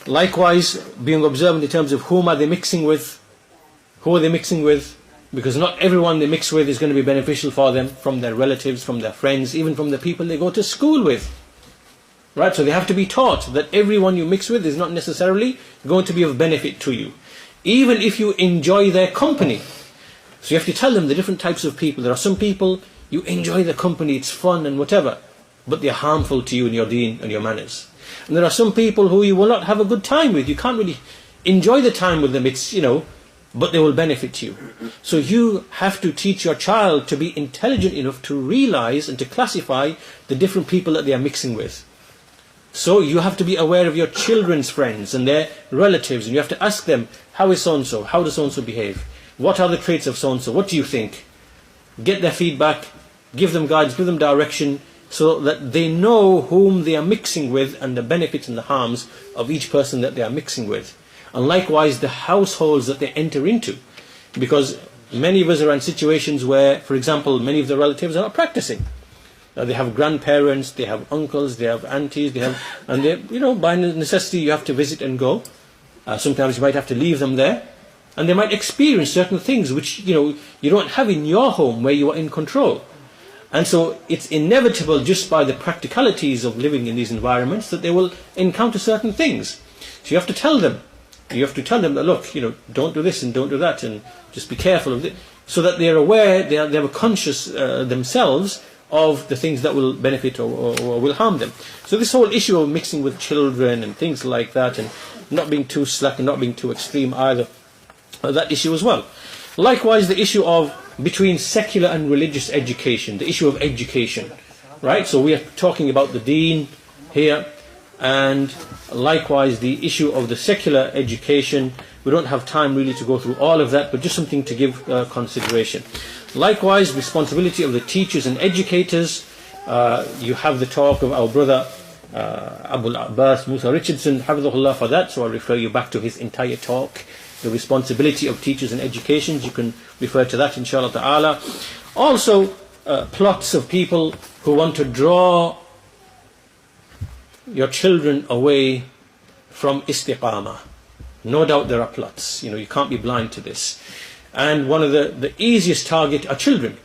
Likewise, being observant in terms of whom are they mixing with, who are they mixing with, because not everyone they mix with is going to be beneficial for them, from their relatives, from their friends, even from the people they go to school with. Right? So they have to be taught that everyone you mix with is not necessarily going to be of benefit to you, even if you enjoy their company. So you have to tell them the different types of people. There are some people you enjoy their company, it's fun and whatever, but they're harmful to you in your deen and your manners. And there are some people who you will not have a good time with. You can't really enjoy the time with them. It's but they will benefit you. So you have to teach your child to be intelligent enough to realize and to classify the different people that they are mixing with. So you have to be aware of your children's friends and their relatives, and you have to ask them, how is so-and-so? How does so-and-so behave? What are the traits of so-and-so? What do you think? Get their feedback, give them guidance, give them direction, so that they know whom they are mixing with and the benefits and the harms of each person that they are mixing with. And likewise the households that they enter into, because many of us are in situations where, for example, many of the relatives are not practicing. They have grandparents, they have uncles, they have aunties, and they, by necessity you have to visit and go. Sometimes you might have to leave them there, and they might experience certain things which you don't have in your home where you are in control. And so it's inevitable, just by the practicalities of living in these environments, that they will encounter certain things. So you have to tell them. You have to tell them that, look, don't do this and don't do that, and just be careful of it, so that they're aware, they are conscious themselves of the things that will benefit or will harm them. So this whole issue of mixing with children and things like that, and not being too slack and not being too extreme either, that issue as well. Likewise, the issue of between secular and religious education, the issue of education, right? So we are talking about the deen here, and likewise the issue of the secular education. We don't have time really to go through all of that, but just something to give consideration. Likewise, responsibility of the teachers and educators. You have the talk of our brother Abul Abbas Musa Richardson, حفظه for that, so I'll refer you back to his entire talk, the responsibility of teachers and education. You can refer to that, inshallah ta'ala. Also, plots of people who want to draw your children away from istiqamah. No doubt there are plots. You can't be blind to this. And one of the easiest target are children.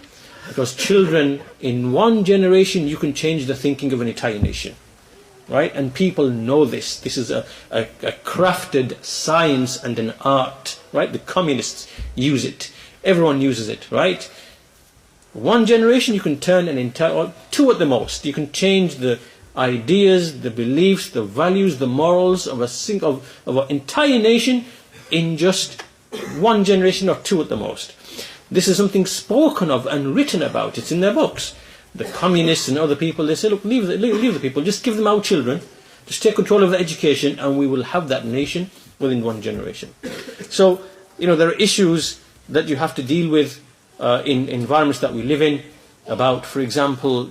Because children, in one generation, you can change the thinking of an entire nation. Right? And people know this. This is a crafted science and an art. Right? The communists use it. Everyone uses it. Right? One generation, you can turn an entire, or two at the most. You can change the ideas, the beliefs, the values, the morals of an entire nation in just one generation or two at the most. This is something spoken of and written about. It's in their books. The communists and other people, they say, look, leave the people, just give them our children, just take control of their education, and we will have that nation within one generation. So, there are issues that you have to deal with in environments that we live in, about, for example,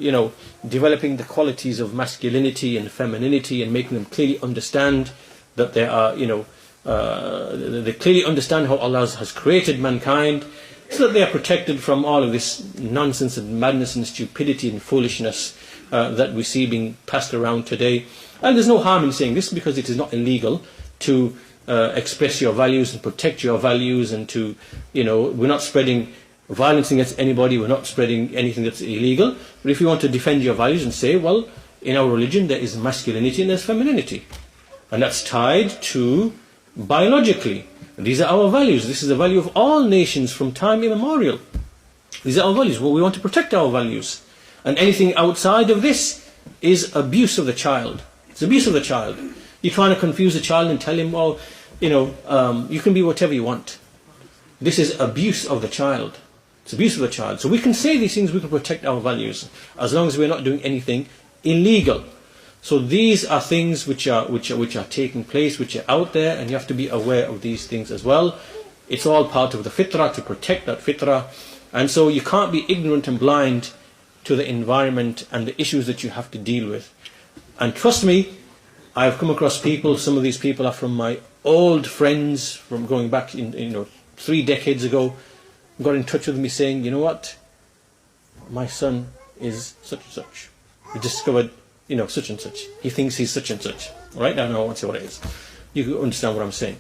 developing the qualities of masculinity and femininity and making them clearly understand that they are, they clearly understand how Allah has created mankind, so that they are protected from all of this nonsense and madness and stupidity and foolishness that we see being passed around today. And there's no harm in saying this, because it is not illegal to express your values and protect your values, and to, we're not spreading violence against anybody, we're not spreading anything that's illegal. But if you want to defend your values and say, well, in our religion there is masculinity and there's femininity, and that's tied to biologically. These are our values. This is the value of all nations from time immemorial. These are our values. Well, we want to protect our values. And anything outside of this is abuse of the child. It's abuse of the child. You're trying to confuse the child and tell him, well, you can be whatever you want. This is abuse of the child. It's abuse of the child. So we can say these things, we can protect our values, as long as we're not doing anything illegal. So these are things which are taking place, which are out there, and you have to be aware of these things as well. It's all part of the fitrah, to protect that fitrah. And so you can't be ignorant and blind to the environment and the issues that you have to deal with. And trust me, I've come across people, some of these people are from my old friends, from going back 3 decades ago, got in touch with me saying, you know what, my son is such and such. We discovered, such and such. He thinks he's such and such. Right? I don't know what it is. You understand what I'm saying.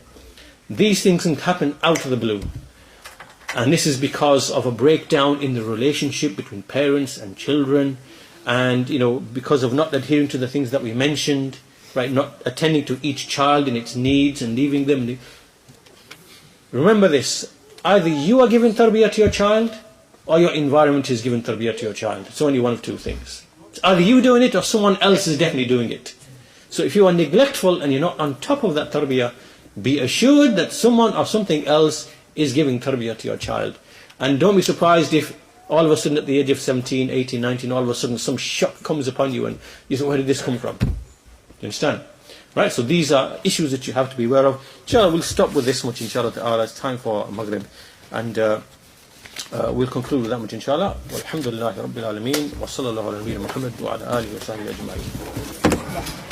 These things can happen out of the blue. And this is because of a breakdown in the relationship between parents and children, and because of not adhering to the things that we mentioned, right? Not attending to each child and its needs and leaving them. Remember this, either you are giving tarbiyah to your child, or your environment is giving tarbiyah to your child. It's only one of two things. It's either you doing it or someone else is definitely doing it. So if you are neglectful and you're not on top of that tarbiyah, be assured that someone or something else is giving tarbiyah to your child. And don't be surprised if all of a sudden at the age of 17, 18, 19, all of a sudden some shock comes upon you and you say, where did this come from? You understand? Right, so these are issues that you have to be aware of. Inshallah, we'll stop with this much, inshallah ta'ala. It's time for Maghrib. And we'll conclude with that much, inshallah. Walhamdulillahi Rabbil Alameen. Wa sallallahu ala nabiyyina Muhammad wa ala alihi wa sahbihi ajma'in.